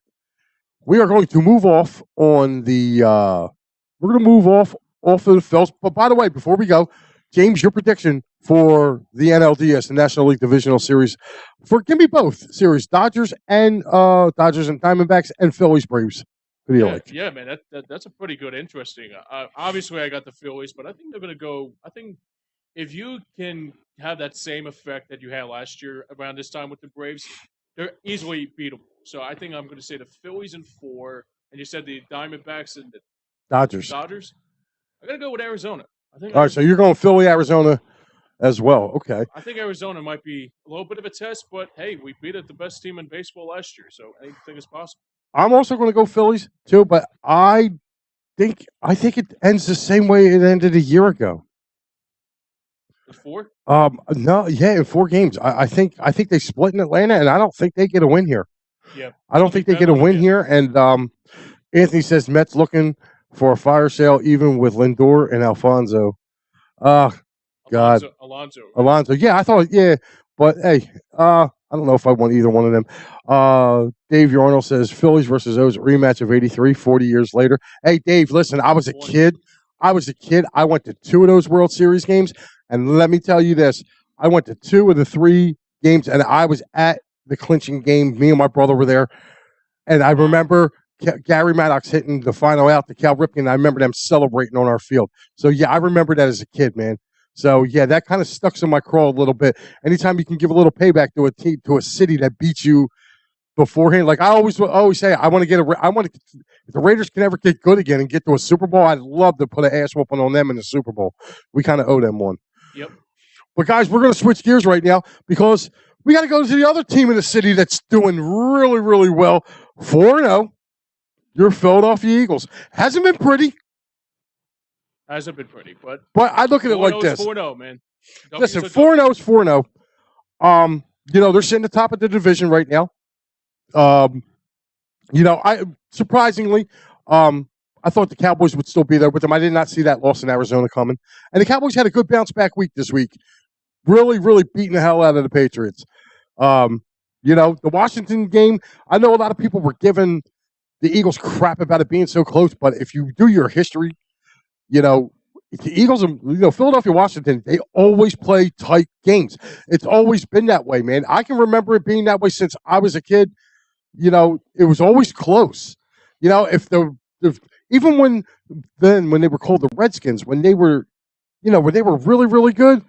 S1: We are going to move off on the. We're going to move off of the Phils. But by the way, before we go, James, your prediction for the NLDS, the National League Divisional Series, give me both series, Dodgers and Diamondbacks and Phillies Braves. What do you like?
S2: Yeah, man, that's a pretty good, interesting. Obviously, I got the Phillies, but I think they're going to go. I think if you can have that same effect that you had last year around this time with the Braves, they're easily beatable. So I think I'm going to say the Phillies in 4, and you said the Diamondbacks and the
S1: Dodgers.
S2: Dodgers. I gotta go with Arizona. I think.
S1: All right, so you're going Philly, Arizona as well. Okay.
S2: I think Arizona might be a little bit of a test, but hey, we beat the best team in baseball last year, so anything is possible.
S1: I'm also going to go Phillies too, but I think it ends the same way it ended a year ago.
S2: In 4?
S1: No, yeah, in 4 games. I think they split in Atlanta, and I don't think they get a win here.
S2: Yeah,
S1: I don't think they get a win here. And Anthony says Mets looking for a fire sale, even with Lindor and Alfonso. God, Alonso. Yeah, I thought. Yeah, but hey, I don't know if I want either one of them. Dave Yarnell says Phillies versus O's rematch of '83, 40 years later. Hey, Dave, listen, I was a kid. I went to 2 of those World Series games, and let me tell you this: I went to 2 of the 3 games, and I was at the clinching game. Me and my brother were there, and I remember Gary Maddox hitting the final out to Cal Ripken. I remember them celebrating on our field. So yeah, I remember that as a kid, man. So yeah, that kind of stuck in my craw a little bit. Anytime you can give a little payback to a team, to a city that beat you beforehand, like I always say, I want to. If the Raiders can ever get good again and get to a Super Bowl, I'd love to put an ass whooping on them in the Super Bowl. We kind of owe them one.
S2: Yep.
S1: But guys, we're going to switch gears right now because we got to go to the other team in the city that's doing really, really well. 4-0. Your Philadelphia Eagles. Hasn't been pretty.
S2: Hasn't been pretty, but
S1: I look at it like this.
S2: 4-0, man.
S1: Listen, 4-0 is 4-0. They're sitting at the top of the division right now. I surprisingly, I thought the Cowboys would still be there with them. I did not see that loss in Arizona coming. And the Cowboys had a good bounce back week this week. Really, really beating the hell out of the Patriots. The Washington game, I know a lot of people were giving the Eagles crap about it being so close, but if you do your history, the Eagles and Philadelphia, Washington, they always play tight games. It's always been that way, man. I can remember it being that way since I was a kid. It was always close. Even when they were called the Redskins, when they were really, really good,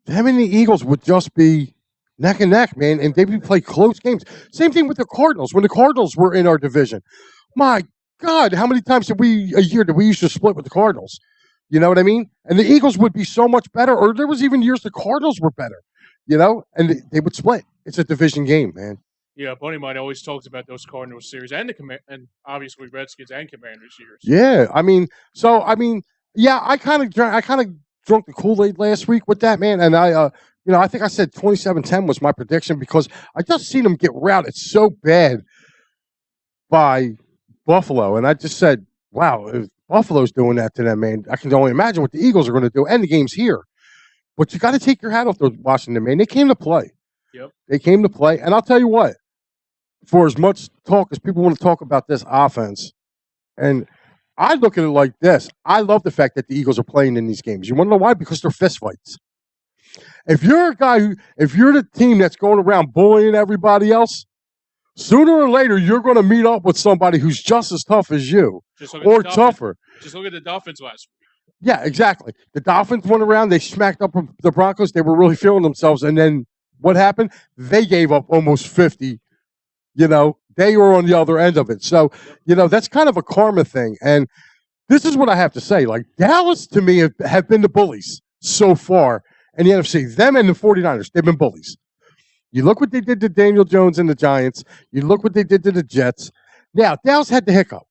S1: them and the Eagles would just be neck and neck, man, and they would play close games. Same thing with the Cardinals. When the Cardinals were in our division, my God, how many times did we used to split with the Cardinals? You know what I mean? And the Eagles would be so much better, or there was even years the Cardinals were better, and they would split. It's a division game, man.
S2: Yeah, Bunny Mine always talks about those Cardinals series and and obviously Redskins and Commanders years.
S1: Yeah, I kind of drunk the Kool-Aid last week with that, man, and I think I said 27-10 was my prediction because I just seen them get routed so bad by Buffalo, and I just said, wow, if Buffalo's doing that to them, man, I can only imagine what the Eagles are going to do, and the game's here. But you got to take your hat off to Washington, man. They came to play.
S2: Yep.
S1: They came to play, and I'll tell you what, for as much talk as people want to talk about this offense, and I look at it like this, I love the fact that the Eagles are playing in these games. You want to know why? Because they're fistfights. If you're the team that's going around bullying everybody else, sooner or later you're going to meet up with somebody who's just as tough as you, or tougher.
S2: Just look at the Dolphins last week.
S1: Yeah, exactly. The Dolphins went around, they smacked up the Broncos, they were really feeling themselves, and then what happened? They gave up almost 50. They were on the other end of it. So, that's kind of a karma thing. And this is what I have to say. Like, Dallas, to me, have been the bullies so far in the NFC. Them and the 49ers, they've been bullies. You look what they did to Daniel Jones and the Giants. You look what they did to the Jets. Now, Dallas had the hiccup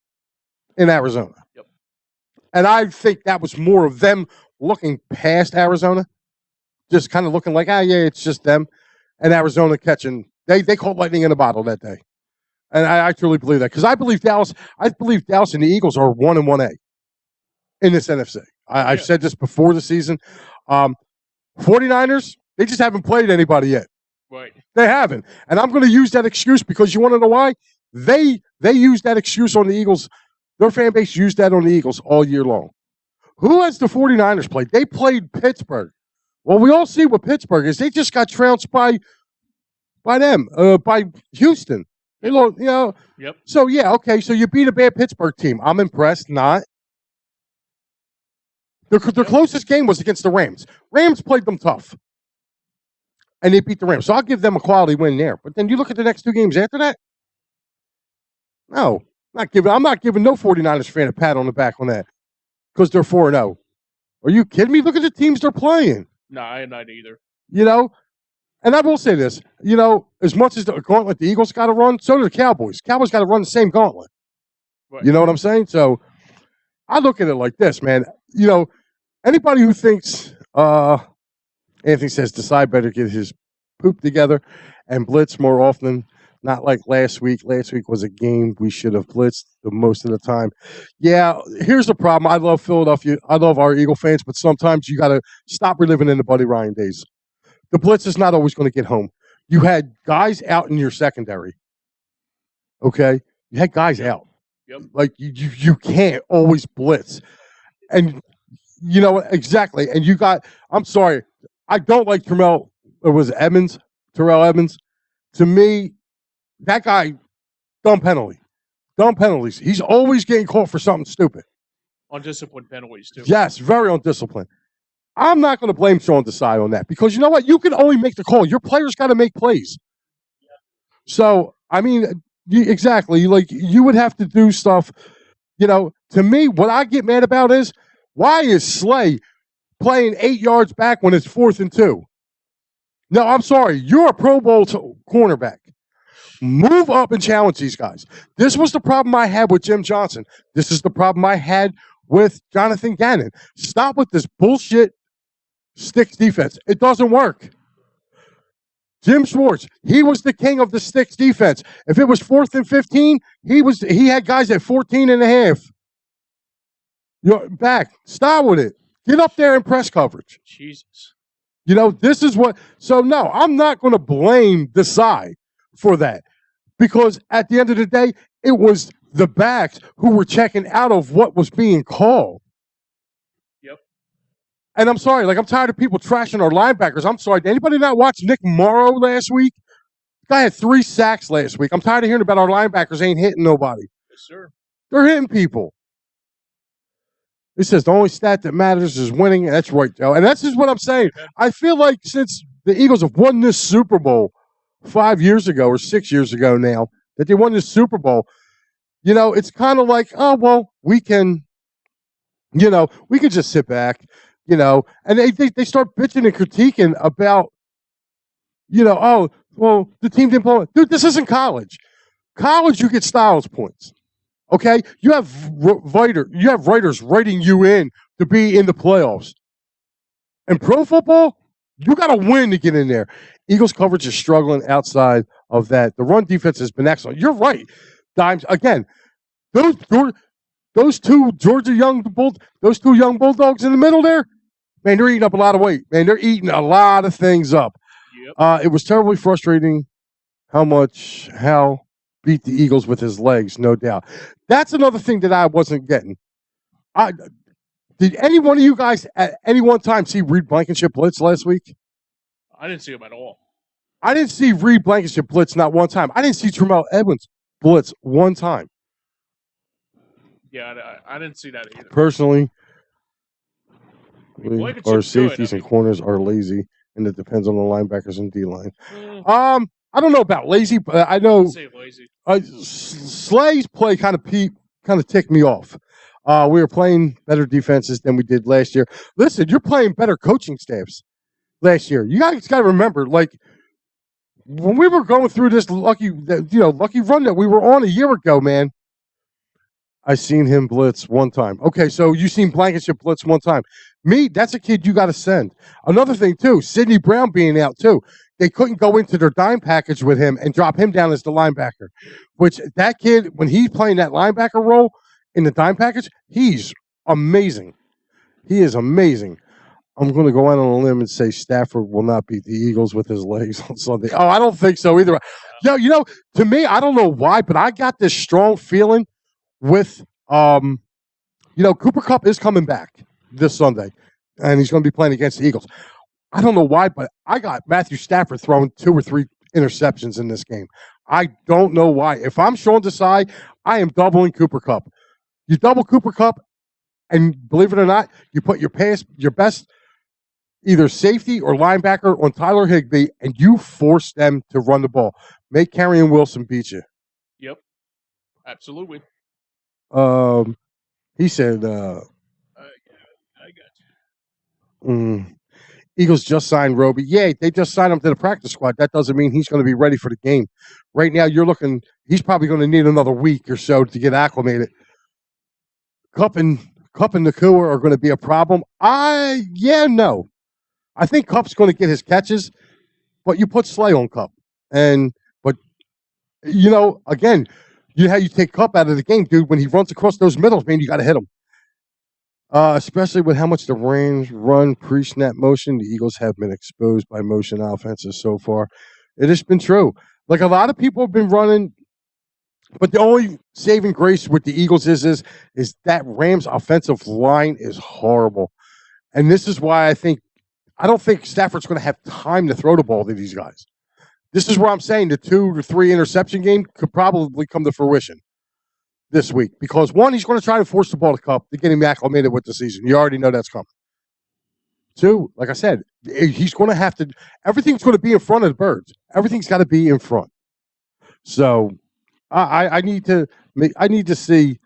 S1: in Arizona.
S2: Yep.
S1: And I think that was more of them looking past Arizona, just kind of looking like, it's just them. And Arizona catching. They caught lightning in a bottle that day. And I truly believe that. Because I believe Dallas and the Eagles are 1 and 1A in this NFC. I've said this before the season. 49ers, they just haven't played anybody yet.
S2: Right.
S1: They haven't. And I'm going to use that excuse because you want to know why? They use that excuse on the Eagles. Their fan base used that on the Eagles all year long. Who has the 49ers played? They played Pittsburgh. Well, we all see what Pittsburgh is. They just got trounced by Houston. They lost,
S2: Yep.
S1: So, okay. So you beat a bad Pittsburgh team. I'm impressed. Not. Their closest game was against the Rams. Rams played them tough. And they beat the Rams. So I'll give them a quality win there. But then you look at the next 2 games after that. No. I'm not giving no 49ers fan a pat on the back on that because they're 4-0. Are you kidding me? Look at the teams they're playing.
S2: No, I am not either.
S1: And I will say this, as much as the gauntlet the Eagles got to run, so do the Cowboys. Cowboys got to run the same gauntlet.
S2: Right.
S1: You know what I'm saying? So I look at it like this, man. Anybody who thinks Anthony says Desai better get his poop together and blitz more often, not like last week. Last week was a game we should have blitzed the most of the time. Yeah, here's the problem. I love Philadelphia. I love our Eagle fans, but sometimes you got to stop reliving in the Buddy Ryan days. The blitz is not always going to get home. You had guys out in your secondary. Okay? You had guys out.
S2: Yep.
S1: Like, you can't always blitz. And, exactly. And you got, I'm sorry, I don't like Terrell Evans. To me, that guy, dumb penalty. Dumb penalties. He's always getting caught for something stupid.
S2: Undisciplined penalties, too.
S1: Yes, very undisciplined. I'm not going to blame Sean Desai on that because you know what? You can only make the call. Your players got to make plays. So, I mean, exactly. Like, you would have to do stuff. To me, what I get mad about is why is Slay playing 8 yards back when it's 4th and 2? No, I'm sorry. You're a Pro Bowl cornerback. Move up and challenge these guys. This was the problem I had with Jim Johnson. This is the problem I had with Jonathan Gannon. Stop with this bullshit sticks defense. It doesn't work. Jim Schwartz, he was the king of the sticks defense. If it was 4th and 15, he had guys at 14 and a half. You're back. Stop with it. Get up there in press coverage.
S2: Jesus.
S1: This is what. So, no, I'm not going to blame Desai for that because at the end of the day, it was the backs who were checking out of what was being called.
S2: Yep.
S1: And I'm sorry, I'm tired of people trashing our linebackers. I'm sorry. Did anybody not watch Nick Morrow last week? The guy had 3 sacks last week. I'm tired of hearing about our linebackers ain't hitting nobody.
S2: Yes, sir.
S1: They're hitting people. He says the only stat that matters is winning. That's right, Joe. And that's just what I'm saying. I feel like since the Eagles have won this Super Bowl 5 years ago or 6 years ago now, that they won this Super Bowl, it's kind of like, oh, well, we can just sit back, and they start bitching and critiquing about, oh, well, the team didn't play. Dude, this isn't college. College, you get styles points. Okay, you have writers writing you in to be in the playoffs. And pro football, you got to win to get in there. Eagles coverage is struggling outside of that. The run defense has been excellent. You're right, Dimes. Again, those two young Bulldogs in the middle there, man, they're eating up a lot of weight. Man, they're eating a lot of things up.
S2: Yep.
S1: It was terribly frustrating how beat the Eagles with his legs, no doubt. That's another thing that I wasn't getting. Did any one of you guys at any one time see Reed Blankenship blitz last week?
S2: I didn't see him at all.
S1: I didn't see Reed Blankenship blitz not one time. I didn't see Terrell Edmonds blitz one time.
S2: Yeah, I didn't see that either.
S1: Personally,
S2: Blankenship's
S1: our safeties
S2: good.
S1: and corners are lazy, and it depends on the linebackers and D-line. I don't know about lazy, but I know
S2: Say lazy.
S1: Slay's play kind of ticked me off. We were playing better defenses than we did last year. Listen, you're playing better coaching staffs last year. You guys got to remember, when we were going through this lucky run that we were on a year ago, man. I seen him blitz one time. Okay, so you seen Blankenship blitz one time. Me, that's a kid you got to send. Another thing too, Sidney Brown being out too. They couldn't go into their dime package with him and drop him down as the linebacker. Which that kid, when he's playing that linebacker role in the dime package, he's amazing. He is amazing. I'm going to go out on a limb and say Stafford will not beat the Eagles with his legs on Sunday. Oh, I don't think so either. Yo, to me, I don't know why, but I got this strong feeling with, Cooper Kupp is coming back this Sunday, and he's going to be playing against the Eagles. I don't know why, but I got Matthew Stafford throwing 2 or 3 interceptions in this game. I don't know why. If I'm Sean Desai, I am doubling Cooper Kupp. You double Cooper Kupp, and believe it or not, you put your best either safety or linebacker on Tyler Higbee, and you force them to run the ball. Make Kerryon Wilson beat you.
S2: Yep. Absolutely.
S1: He said,
S2: I got you.
S1: Eagles just signed Roby. Yeah, they just signed him to the practice squad. That doesn't mean he's going to be ready for the game. Right now, you're looking. He's probably going to need another week or so to get acclimated. Cup and Nakua are going to be a problem. No. I think Cup's going to get his catches, but you put Slay on Cup, but again, you take Cup out of the game, dude. When he runs across those middles, man, you got to hit him. Especially with how much the Rams run pre-snap motion, the Eagles have been exposed by motion offenses so far. It has been true. Like a lot of people have been running, but the only saving grace with the Eagles is that Rams offensive line is horrible. And this is why I don't think Stafford's going to have time to throw the ball to these guys. This is where I'm saying the 2 or 3 interception game could probably come to fruition this week. Because, one, he's going to try to force the ball to Cup to get him acclimated with the season. You already know that's coming. 2, like I said, he's going to have to – everything's going to be in front of the Birds. Everything's got to be in front. So I need to see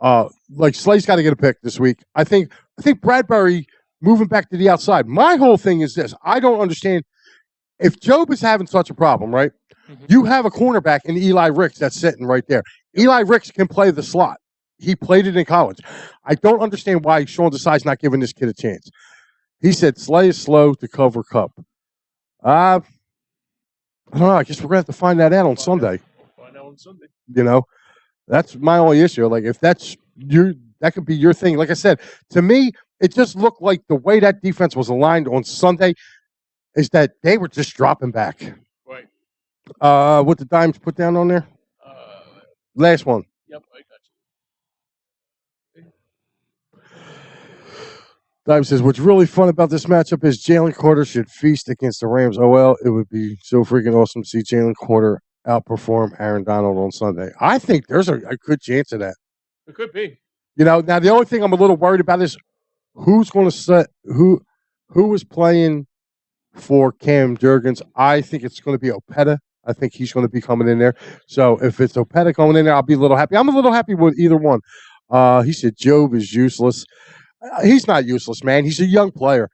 S1: like Slay's got to get a pick this week. I think Bradbury moving back to the outside. My whole thing is this. I don't understand if Job is having such a problem, right? Mm-hmm. You have a cornerback in Eli Ricks that's sitting right there. Eli Ricks can play the slot. He played it in college. I don't understand why Sean Desai's not giving this kid a chance. He said Slay is slow to cover Cup. I don't know. I guess we're going to have to find that out on Sunday.
S2: Find out on Sunday.
S1: That's my only issue. Like, if that could be your thing. Like I said, to me, it just looked like the way that defense was aligned on Sunday is that they were just dropping back.
S2: Right.
S1: What the Dimes put down on there? Last one.
S2: Yep, I got you.
S1: Dimes says, what's really fun about this matchup is Jalen Carter should feast against the Rams. Oh, well, it would be so freaking awesome to see Jalen Carter outperform Aaron Donald on Sunday. I think there's a good chance of that.
S2: It could be.
S1: Now the only thing I'm a little worried about is who's going to set who is playing for Cam Jurgens. I think it's going to be Opeta. I think he's going to be coming in there. So if it's Opeta coming in there, I'll be a little happy. I'm a little happy with either one. He said Job is useless. He's not useless, man. He's a young player.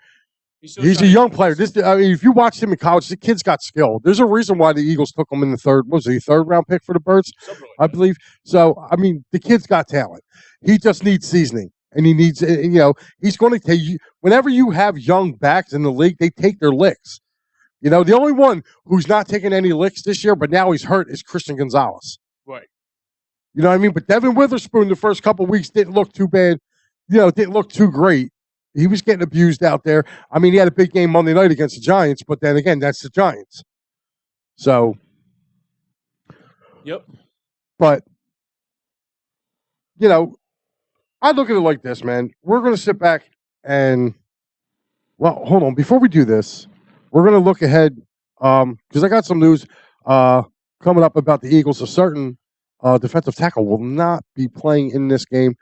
S1: He's a young player. If you watched him in college, the kid's got skill. There's a reason why the Eagles took him in the third round pick for the Birds, I believe. So, the kid's got talent. He just needs seasoning. And he needs, he's going to take you. Whenever you have young backs in the league, they take their licks. The only one who's not taking any licks this year, but now he's hurt, is Christian Gonzalez.
S2: Right.
S1: You know what I mean? But Devin Witherspoon the first couple of weeks didn't look too bad. Didn't look too great. He was getting abused out there. He had a big game Monday night against the Giants, but then again, that's the Giants. So.
S2: Yep.
S1: But, I look at it like this, man. We're going to sit back and, well, hold on. Before we do this, we're going to look ahead because I got some news coming up about the Eagles. A certain defensive tackle will not be playing in this game.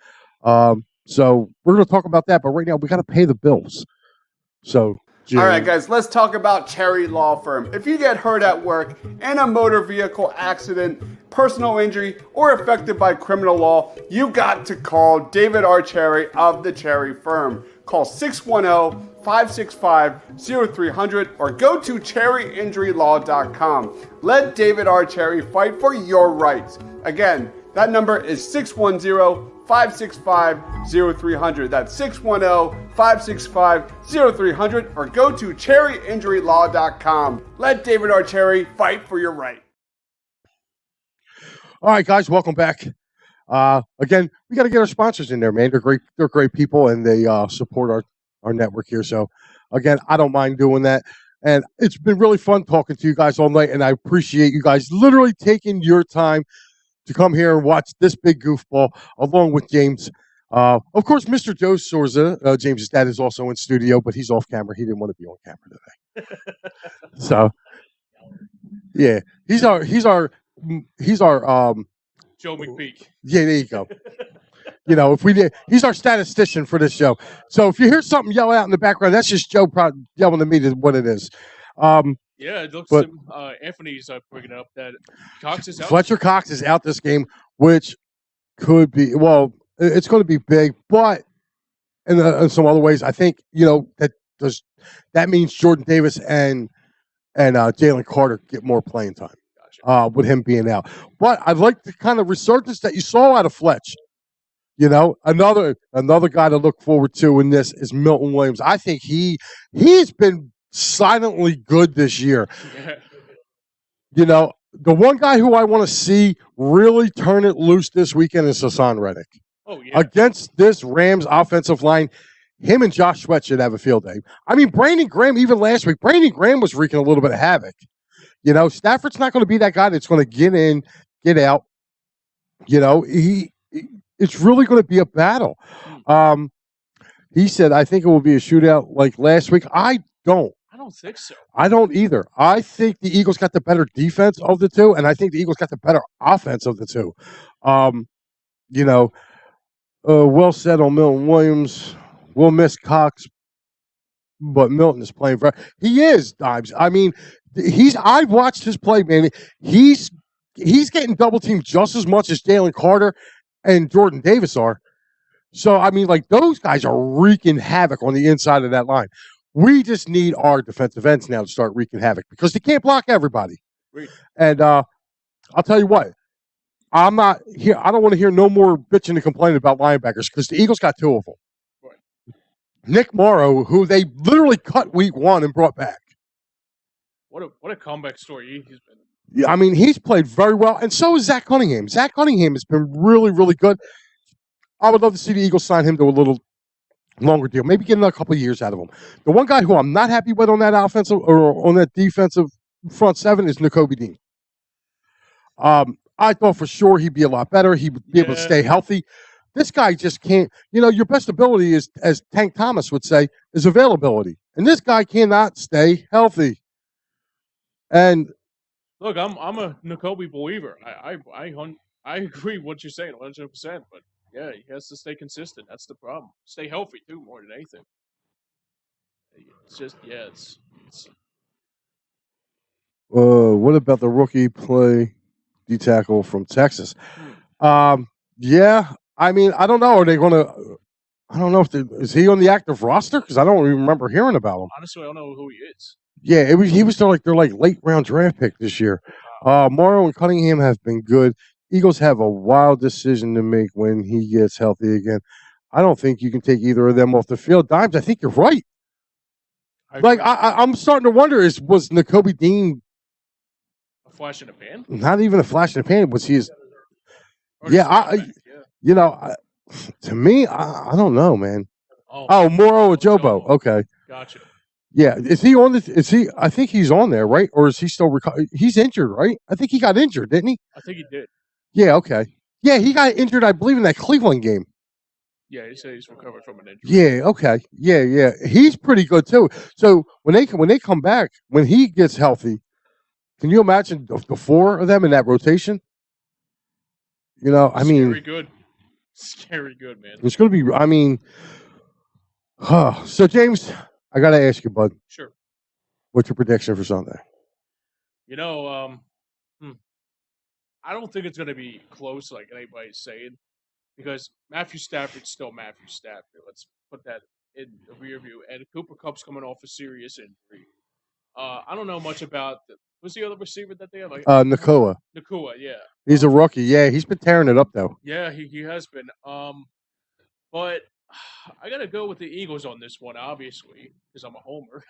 S1: So we're going to talk about that. But right now, we got to pay the bills. So,
S3: all right, guys, let's talk about Cherry Law Firm. If you get hurt at work in a motor vehicle accident, personal injury, or affected by criminal law, you got to call David R. Cherry of the Cherry Firm. Call 610-565-0300 or go to cherryinjurylaw.com. Let David R. Cherry fight for your rights. Again, that number is 610-565-0300. That's 610-565-0300 or go to cherryinjurylaw.com. Let David R. Cherry fight for your right.
S1: All right, guys, welcome back. Again, we got to get our sponsors in there, man. They're great. They're great people, and they support our network here. So, again, I don't mind doing that. And it's been really fun talking to you guys all night, and I appreciate you guys literally taking your time to come here and watch this big goofball along with James. Of course, Mr. Joe Sorza, James's dad, is also in studio, but he's off camera. He didn't want to be on camera today. So, yeah, he's our
S2: Joe McPeak.
S1: Yeah, there you go. He's our statistician for this show. So if you hear something yell out in the background, that's just Joe yelling to me what it is.
S2: Yeah, it looks like Anthony's bringing up that Cox is out.
S1: Fletcher Cox is out this game, which could be. Well, it's going to be big, but in some other ways, I think that means Jordan Davis and Jalen Carter get more playing time.
S2: Gotcha.
S1: With him being out. But I like the kind of resurgence that you saw out of Fletch. Another guy to look forward to in this is Milton Williams. I think he's been silently good this year.
S2: Yeah.
S1: The one guy who I want to see really turn it loose this weekend is Hassan Reddick.
S2: Oh, yeah.
S1: Against this Rams offensive line, him and Josh Sweat should have a field day. I mean, Brandon Graham, even last week, Brandon Graham was wreaking a little bit of havoc. Stafford's not going to be that guy that's going to get in, get out. It's really going to be a battle. He said, I think it will be a shootout like last week. I don't
S2: think so.
S1: I don't either. I think the Eagles got the better defense of the two, and I think the Eagles got the better offense of the two. Well said on Milton Williams. We'll miss Cox, but Milton is playing very. He is, Dimes. I mean, I've watched his play, man. He's getting double teamed just as much as Jalen Carter and Jordan Davis are. So I mean, like those guys are wreaking havoc on the inside of that line. We just need our defensive ends now to start wreaking havoc because they can't block everybody.
S2: Right.
S1: And I'll tell you what, I'm not here. I don't want to hear no more bitching and complaining about linebackers because the Eagles got two of them.
S2: Right.
S1: Nick Morrow, who they literally cut week 1 and brought back.
S2: What a comeback story he's been.
S1: Yeah, I mean, he's played very well, and so is Zach Cunningham. Zach Cunningham has been really, really good. I would love to see the Eagles sign him to a little longer deal, maybe get another couple of years out of him. The one guy who I'm not happy with on that offensive or on that defensive front seven is Nakobe Dean. I thought for sure he'd be a lot better. He would be able to stay healthy. This guy just can't. Your best ability is, as Tank Thomas would say, is availability, and this guy cannot stay healthy. And
S2: look, I'm a Nakobe believer. I agree with what you're saying 100%. But yeah, he has to stay consistent. That's the problem. Stay healthy too, more than anything. It's just it's
S1: what about the rookie play D tackle from Texas? Yeah, I mean, I don't know. Are they going to? I don't know is he on the active roster? Because I don't even remember hearing about him.
S2: Honestly, I don't know who he is.
S1: Yeah, he was their late round draft pick this year. Morrow and Cunningham have been good. Eagles have a wild decision to make when he gets healthy again. I don't think you can take either of them off the field. Dimes, I think you're right. I'm starting to wonder: was Nakobe Dean
S2: a flash in the pan?
S1: Not even a flash in the pan. Was he? To me, I don't know, man. Morrow Ojobo. Okay,
S2: gotcha.
S1: Yeah, is he on the? Is he? I think he's on there, right? Or is he still He's injured, right? I think he got injured, didn't he?
S2: I think he did.
S1: Yeah. Okay. Yeah, he got injured, I believe, in that Cleveland game.
S2: Yeah, he said he's recovered from an injury.
S1: Yeah. Okay. Yeah. He's pretty good too. So when they come back, when he gets healthy, can you imagine the four of them in that rotation? I mean,
S2: scary good, man.
S1: It's going to be. I mean, so James, I got to ask you, bud.
S2: Sure.
S1: What's your prediction for Sunday?
S2: I don't think it's going to be close like anybody's saying because Matthew Stafford's still Matthew Stafford. Let's put that in the rear view. And Cooper Kupp's coming off a serious injury. I don't know much about who's the other receiver that they have?
S1: Nakua.
S2: Nakua, yeah.
S1: He's a rookie. Yeah, he's been tearing it up though.
S2: Yeah, he has been. But I gotta go with the Eagles on this one, obviously, because I'm a homer.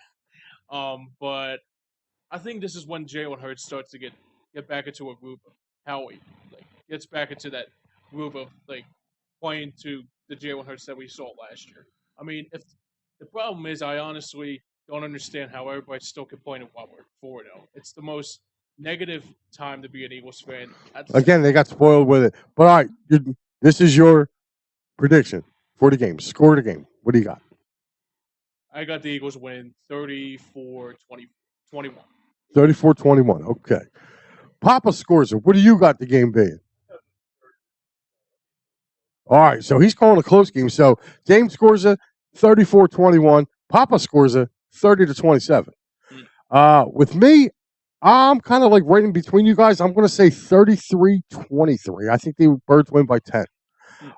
S2: But I think this is when Jalen Hurts starts to get back into a groove of how he gets back into that groove of playing to the Jalen Hurts that we saw last year. I mean, if the problem is, I honestly don't understand how everybody's still complaining while we're 4-0. It's the most negative time to be an Eagles fan.
S1: Again, they got spoiled with it. But all right, this is your prediction for the game. Score of the game. What do you got?
S2: I got the Eagles win 34-21.
S1: 34-21. Okay. Papa scores it. What do you got the game being? All right, so he's calling a close game. So James scores a 34-21. Papa scores a 30-27. With me, I'm kind of right in between you guys. I'm going to say 33-23. I think the Birds win by 10.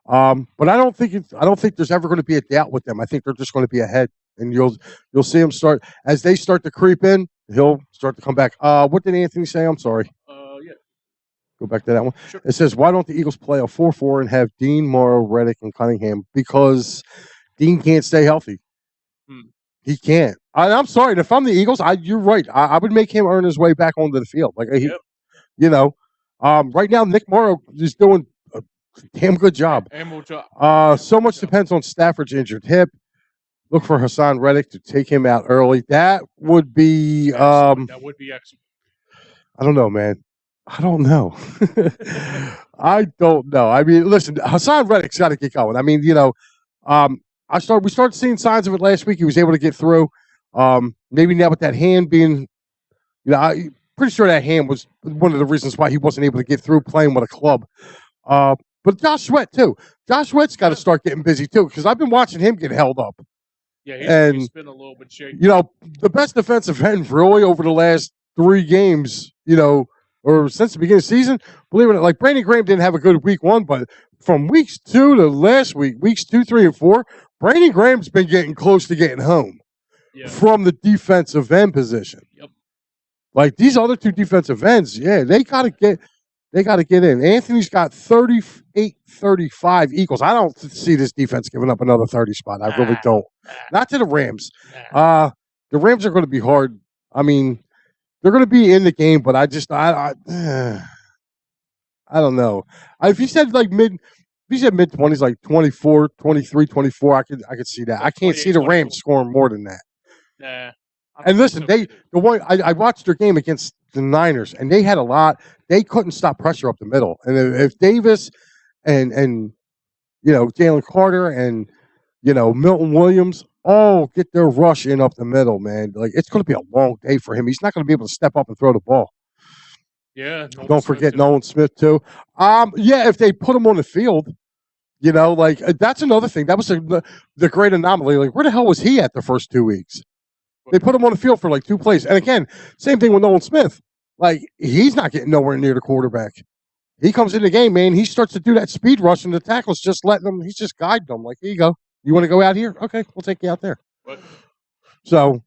S1: But I don't think there's ever going to be a doubt with them. I think they're just going to be ahead, and you'll see them start as they start to creep in. He'll start to come back. What did Anthony say? I'm sorry.
S2: Yeah.
S1: Go back to that one.
S2: Sure.
S1: It says, why don't the Eagles play a 4-4 and have Dean, Morrow, Reddick, and Cunningham? Because Dean can't stay healthy. He can't. I'm sorry. If I'm the Eagles, you're right. I would make him earn his way back onto the field. Like right now, Nick Morrow is doing a damn good job. So much depends on Stafford's injured hip. Look for Hassan Reddick to take him out early. That would be
S2: that would be excellent.
S1: I don't know, man. I don't know. I don't know. I mean, listen, Hassan Reddick's got to get going. I mean, we started seeing signs of it last week. He was able to get through. Maybe now with that hand being, I'm pretty sure that hand was one of the reasons why he wasn't able to get through playing with a club. But Josh Sweat too. Josh Sweat's got to start getting busy too, because I've been watching him get held up.
S2: Yeah, he's been a little bit shaky.
S1: The best defensive end really over the last 3 games, or since the beginning of the season, believe it or not, like Brandon Graham didn't have a good week 1, but from weeks 2 to last week, weeks 2, 3, and 4, Brandon Graham's been getting close to getting home from the defensive end position.
S2: Yep.
S1: Like these other 2 defensive ends, they gotta get in. Anthony's got 38-35 equals. I don't see this defense giving up another 30 spot. I really don't. Not to the Rams. The Rams are going to be hard. I mean, they're going to be in the game, but I don't know. If you said mid-20s, like 24, 23, 24, I could see that. I can't see the Rams scoring more than that.
S2: Nah.
S1: And listen, I watched their game against the Niners, and they had a lot. They couldn't stop pressure up the middle. And if Davis and Jalen Carter and Milton Williams all get their rush in up the middle, man, like it's going to be a long day for him. He's not going to be able to step up and throw the ball.
S2: Yeah.
S1: Don't forget Nolan Smith too. If they put him on the field, that's another thing. That was the great anomaly. Like, where the hell was he at the first 2 weeks? They put him on the field for like 2 plays. And again, same thing with Nolan Smith. Like, he's not getting nowhere near the quarterback. He comes in the game, man. He starts to do that speed rush, and the tackle's just letting him. He's just guiding them. Like, here you go. You want to go out here? Okay, we'll take you out there.
S2: What?
S1: So,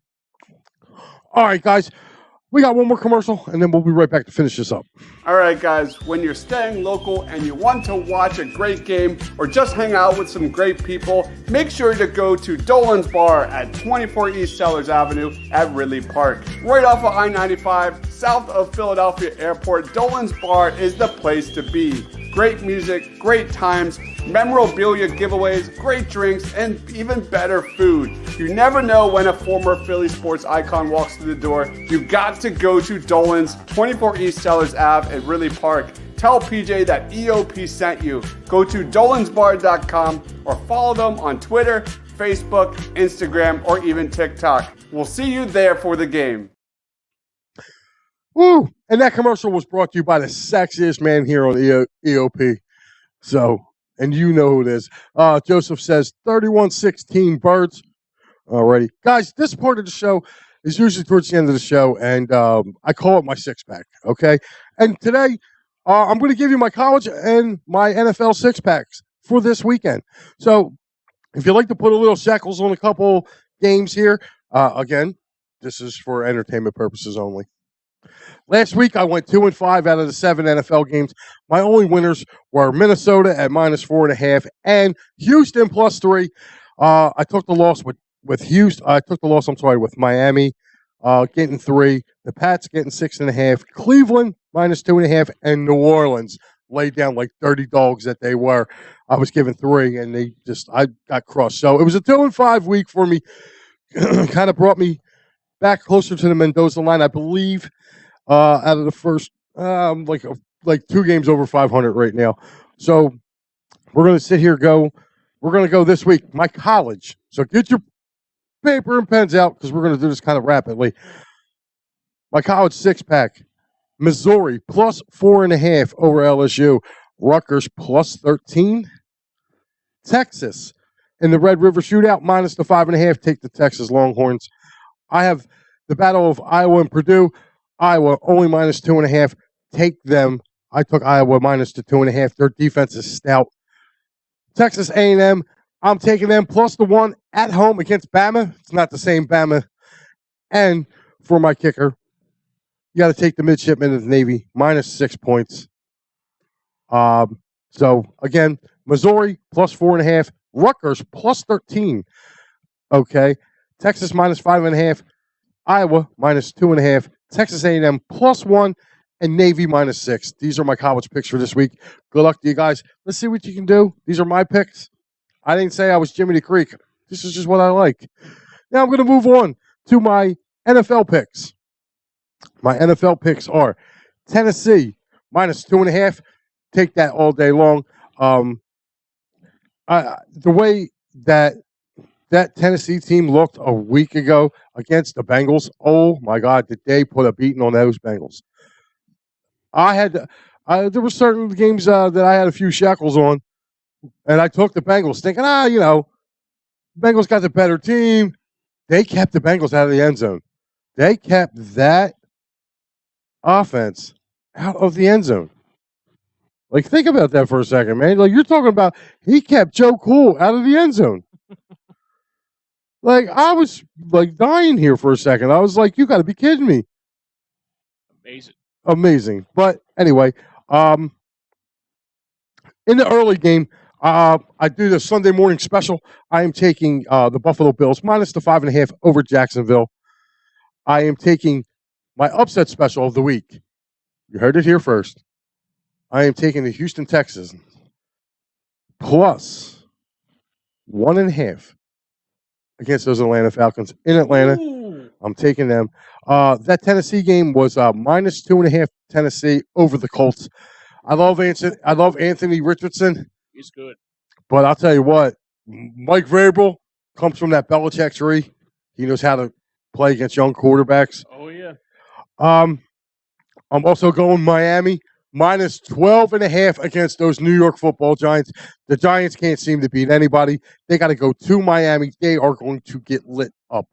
S1: all right, guys. We got one more commercial, and then we'll be right back to finish this up.
S3: All right, guys, when you're staying local and you want to watch a great game or just hang out with some great people, make sure to go to Dolan's Bar at 24 East Sellers Avenue at Ridley Park. Right off of I-95, south of Philadelphia Airport, Dolan's Bar is the place to be. Great music, great times, memorabilia giveaways, great drinks, and even better food. You never know when a former Philly sports icon walks through the door. You got to go to Dolan's, 24 East Sellers Ave at Ridley Park. Tell PJ that EOP sent you. Go to dolansbar.com or follow them on Twitter, Facebook, Instagram, or even TikTok. We'll see you there for the game.
S1: Woo! And that commercial was brought to you by the sexiest man here on EOP. So, and you know who it is. Joseph says 31-16 Birds. Alrighty. Guys, this part of the show is usually towards the end of the show, and I call it my six-pack, okay? And today, I'm going to give you my college and my NFL six-packs for this weekend. So, if you'd like to put a little shekels on a couple games here, again, this is for entertainment purposes only. Last week, I went 2-5 out of the 7 NFL games. My only winners were Minnesota at -4.5 and Houston +3. I took the loss with Houston. I took the loss, with Miami getting 3. The Pats getting 6.5. Cleveland -2.5. And New Orleans laid down like 30 dogs that they were. I was given 3, and I got crushed. So it was a 2-5 week for me. Kind of brought me back closer to the Mendoza line, I believe. Out of the first, like 2 games over 500 right now. So we're going to sit here. We're going to go this week. My college. So get your paper and pens out because we're going to do this kind of rapidly. My college six-pack. Missouri +4.5 over LSU. Rutgers +13. Texas in the Red River Shootout -5.5. Take the Texas Longhorns. I have the Battle of Iowa and Purdue. Iowa only -2.5. Take them. I took Iowa -2.5. Their defense is stout. Texas A&M, I'm taking them plus the 1 at home against Bama. It's not the same Bama. And for my kicker, you got to take the midshipmen of the Navy, minus 6 points. So, again, Missouri, plus 4.5. Rutgers, plus 13. Okay. Texas, minus 5.5. Iowa, minus 2.5. Texas A&M, plus 1. And Navy, minus 6. These are my college picks for this week. Good luck to you guys. Let's see what you can do. These are my picks. I didn't say I was Jiminy Creek. This is just what I like. Now I'm going to move on to my NFL picks. My NFL picks are Tennessee, minus 2.5. Take that all day long. The way that Tennessee team looked a week ago against the Bengals, oh my God, did they put a beating on those Bengals. There were certain games that I had a few shekels on, and I took the Bengals thinking, Bengals got the better team. They kept the Bengals out of the end zone. They kept that offense out of the end zone. Like, think about that for a second, man. Like, you're talking about he kept Joe Cool out of the end zone. Like, I was, like, dying here for a second. I was like, you got to be kidding me. Amazing. But anyway, in the early game, I do the Sunday morning special. I am taking the Buffalo Bills minus the 5.5 over Jacksonville. I am taking my upset special of the week. You heard it here first. I am taking the Houston Texans plus 1.5 against those Atlanta Falcons in Atlanta. Ooh. I'm taking them. That Tennessee game was minus 2.5 Tennessee over the Colts. I love Anthony Richardson.
S2: He's good.
S1: But I'll tell you what, Mike Vrabel comes from that Belichick tree. He knows how to play against young quarterbacks.
S2: Oh, yeah.
S1: I'm also going Miami, minus 12.5 against those New York football Giants. The Giants can't seem to beat anybody. They got to go to Miami. They are going to get lit up.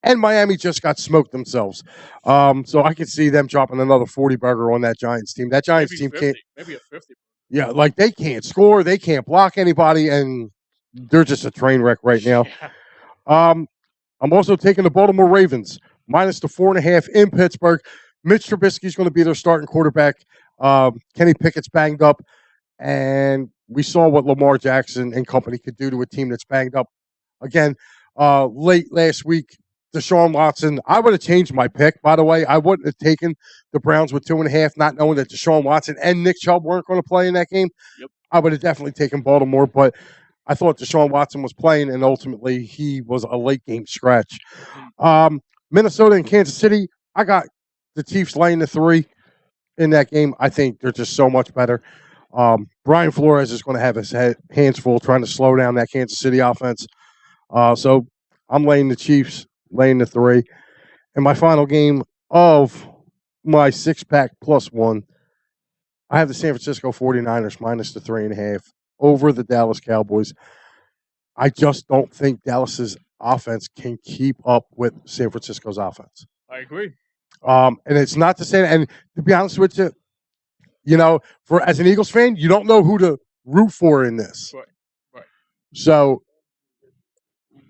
S1: And Miami just got smoked themselves. So I can see them dropping another 40-burger on that Giants team. That Giants team
S2: 50,
S1: can't.
S2: Maybe a 50.
S1: Yeah, like they can't score. They can't block anybody. And they're just a train wreck right now. Yeah. I'm also taking the Baltimore Ravens, minus the 4.5 in Pittsburgh. Mitch Trubisky's going to be their starting quarterback. Kenny Pickett's banged up. And we saw what Lamar Jackson and company could do to a team that's banged up. Again, late last week, Deshaun Watson. I would have changed my pick, by the way. I wouldn't have taken the Browns with 2.5, not knowing that Deshaun Watson and Nick Chubb weren't going to play in that game.
S2: Yep.
S1: I would have definitely taken Baltimore, but I thought Deshaun Watson was playing, and ultimately he was a late-game scratch. Minnesota and Kansas City, I got the Chiefs laying the 3 in that game. I think they're just so much better. Brian Flores is going to have his hands full trying to slow down that Kansas City offense. So I'm laying the Chiefs, laying the 3. And my final game of my 6-pack plus 1, I have the San Francisco 49ers minus the 3.5 over the Dallas Cowboys. I just don't think Dallas's offense can keep up with San Francisco's offense.
S2: I agree.
S1: And it's not to say that, and to be honest with you, for as an Eagles fan, you don't know who to root for in this.
S2: Right.
S1: So,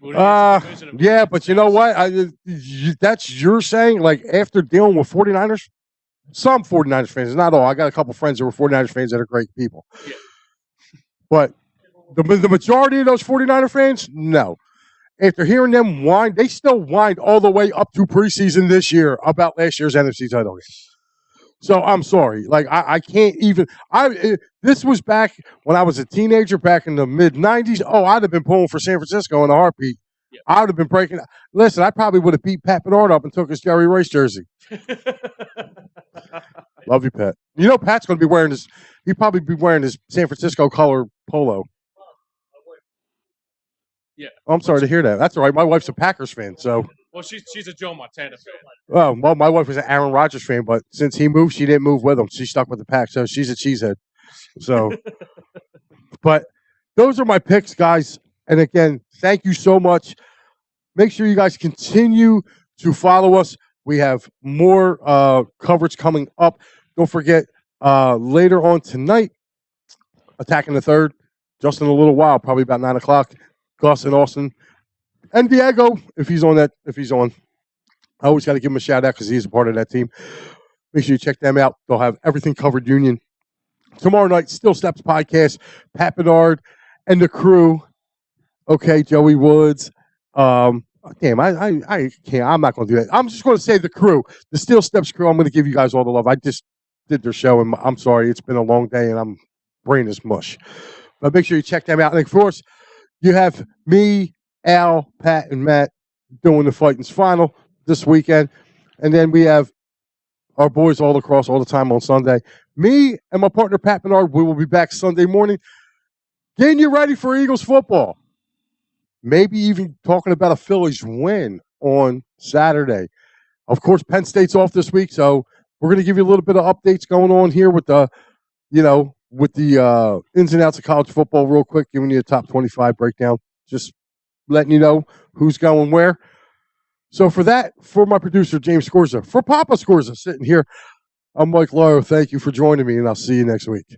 S1: yeah, but you know what? That's your saying. Like, after dealing with 49ers, some 49ers fans, not all. I got a couple friends that were 49ers fans that are great people.
S2: Yeah.
S1: But the majority of those 49er fans, no. After hearing them whine, they still whined all the way up to preseason this year about last year's NFC title game. So I'm sorry. Like, I can't even – this was back when I was a teenager back in the mid-'90s. Oh, I'd have been pulling for San Francisco in a heartbeat. Yeah. I would have been breaking – listen, I probably would have beat Pat Bernard up and took his Jerry Rice jersey. Love you, Pat. You know Pat's going to be wearing his – he'd probably be wearing his San Francisco color polo.
S2: Yeah.
S1: Oh, I'm sorry to hear that. That's all right. My wife's a Packers fan, so –
S2: well, she's a Joe Montana fan.
S1: Oh, well, my wife was an Aaron Rodgers fan, but since he moved, she didn't move with him. She stuck with the Pack, so she's a cheesehead. So, but those are my picks, guys. And again, thank you so much. Make sure you guys continue to follow us. We have more coverage coming up. Don't forget, later on tonight, Attacking the Third. just in a little while, probably about 9 o'clock. Gus and Austin and Diego, if he's on. I always got to give him a shout out because he's a part of that team. Make sure you check them out. They'll have everything covered Union. Tomorrow night, Still Steps Podcast, Pat Bedard and the crew. Okay, Joey Woods. Damn, I can't. I'm not going to do that. I'm just going to say the crew, the Still Steps crew. I'm going to give you guys all the love. I just did their show, and I'm sorry. It's been a long day, and I'm brain is mush. But make sure you check them out. And, of course, you have me, Al, Pat, and Matt doing the Fightins final this weekend. And then we have our boys all across all the time on Sunday. Me and my partner, Pat Bernard, we will be back Sunday morning getting you ready for Eagles football. Maybe even talking about a Phillies win on Saturday. Of course, Penn State's off this week, so we're going to give you a little bit of updates going on here with the, ins and outs of college football real quick, giving you a top 25 breakdown, just letting you know who's going where. So for that, for my producer, James Scorza, for Papa Scorza sitting here, I'm Mike Lauro. Thank you for joining me, and I'll see you next week.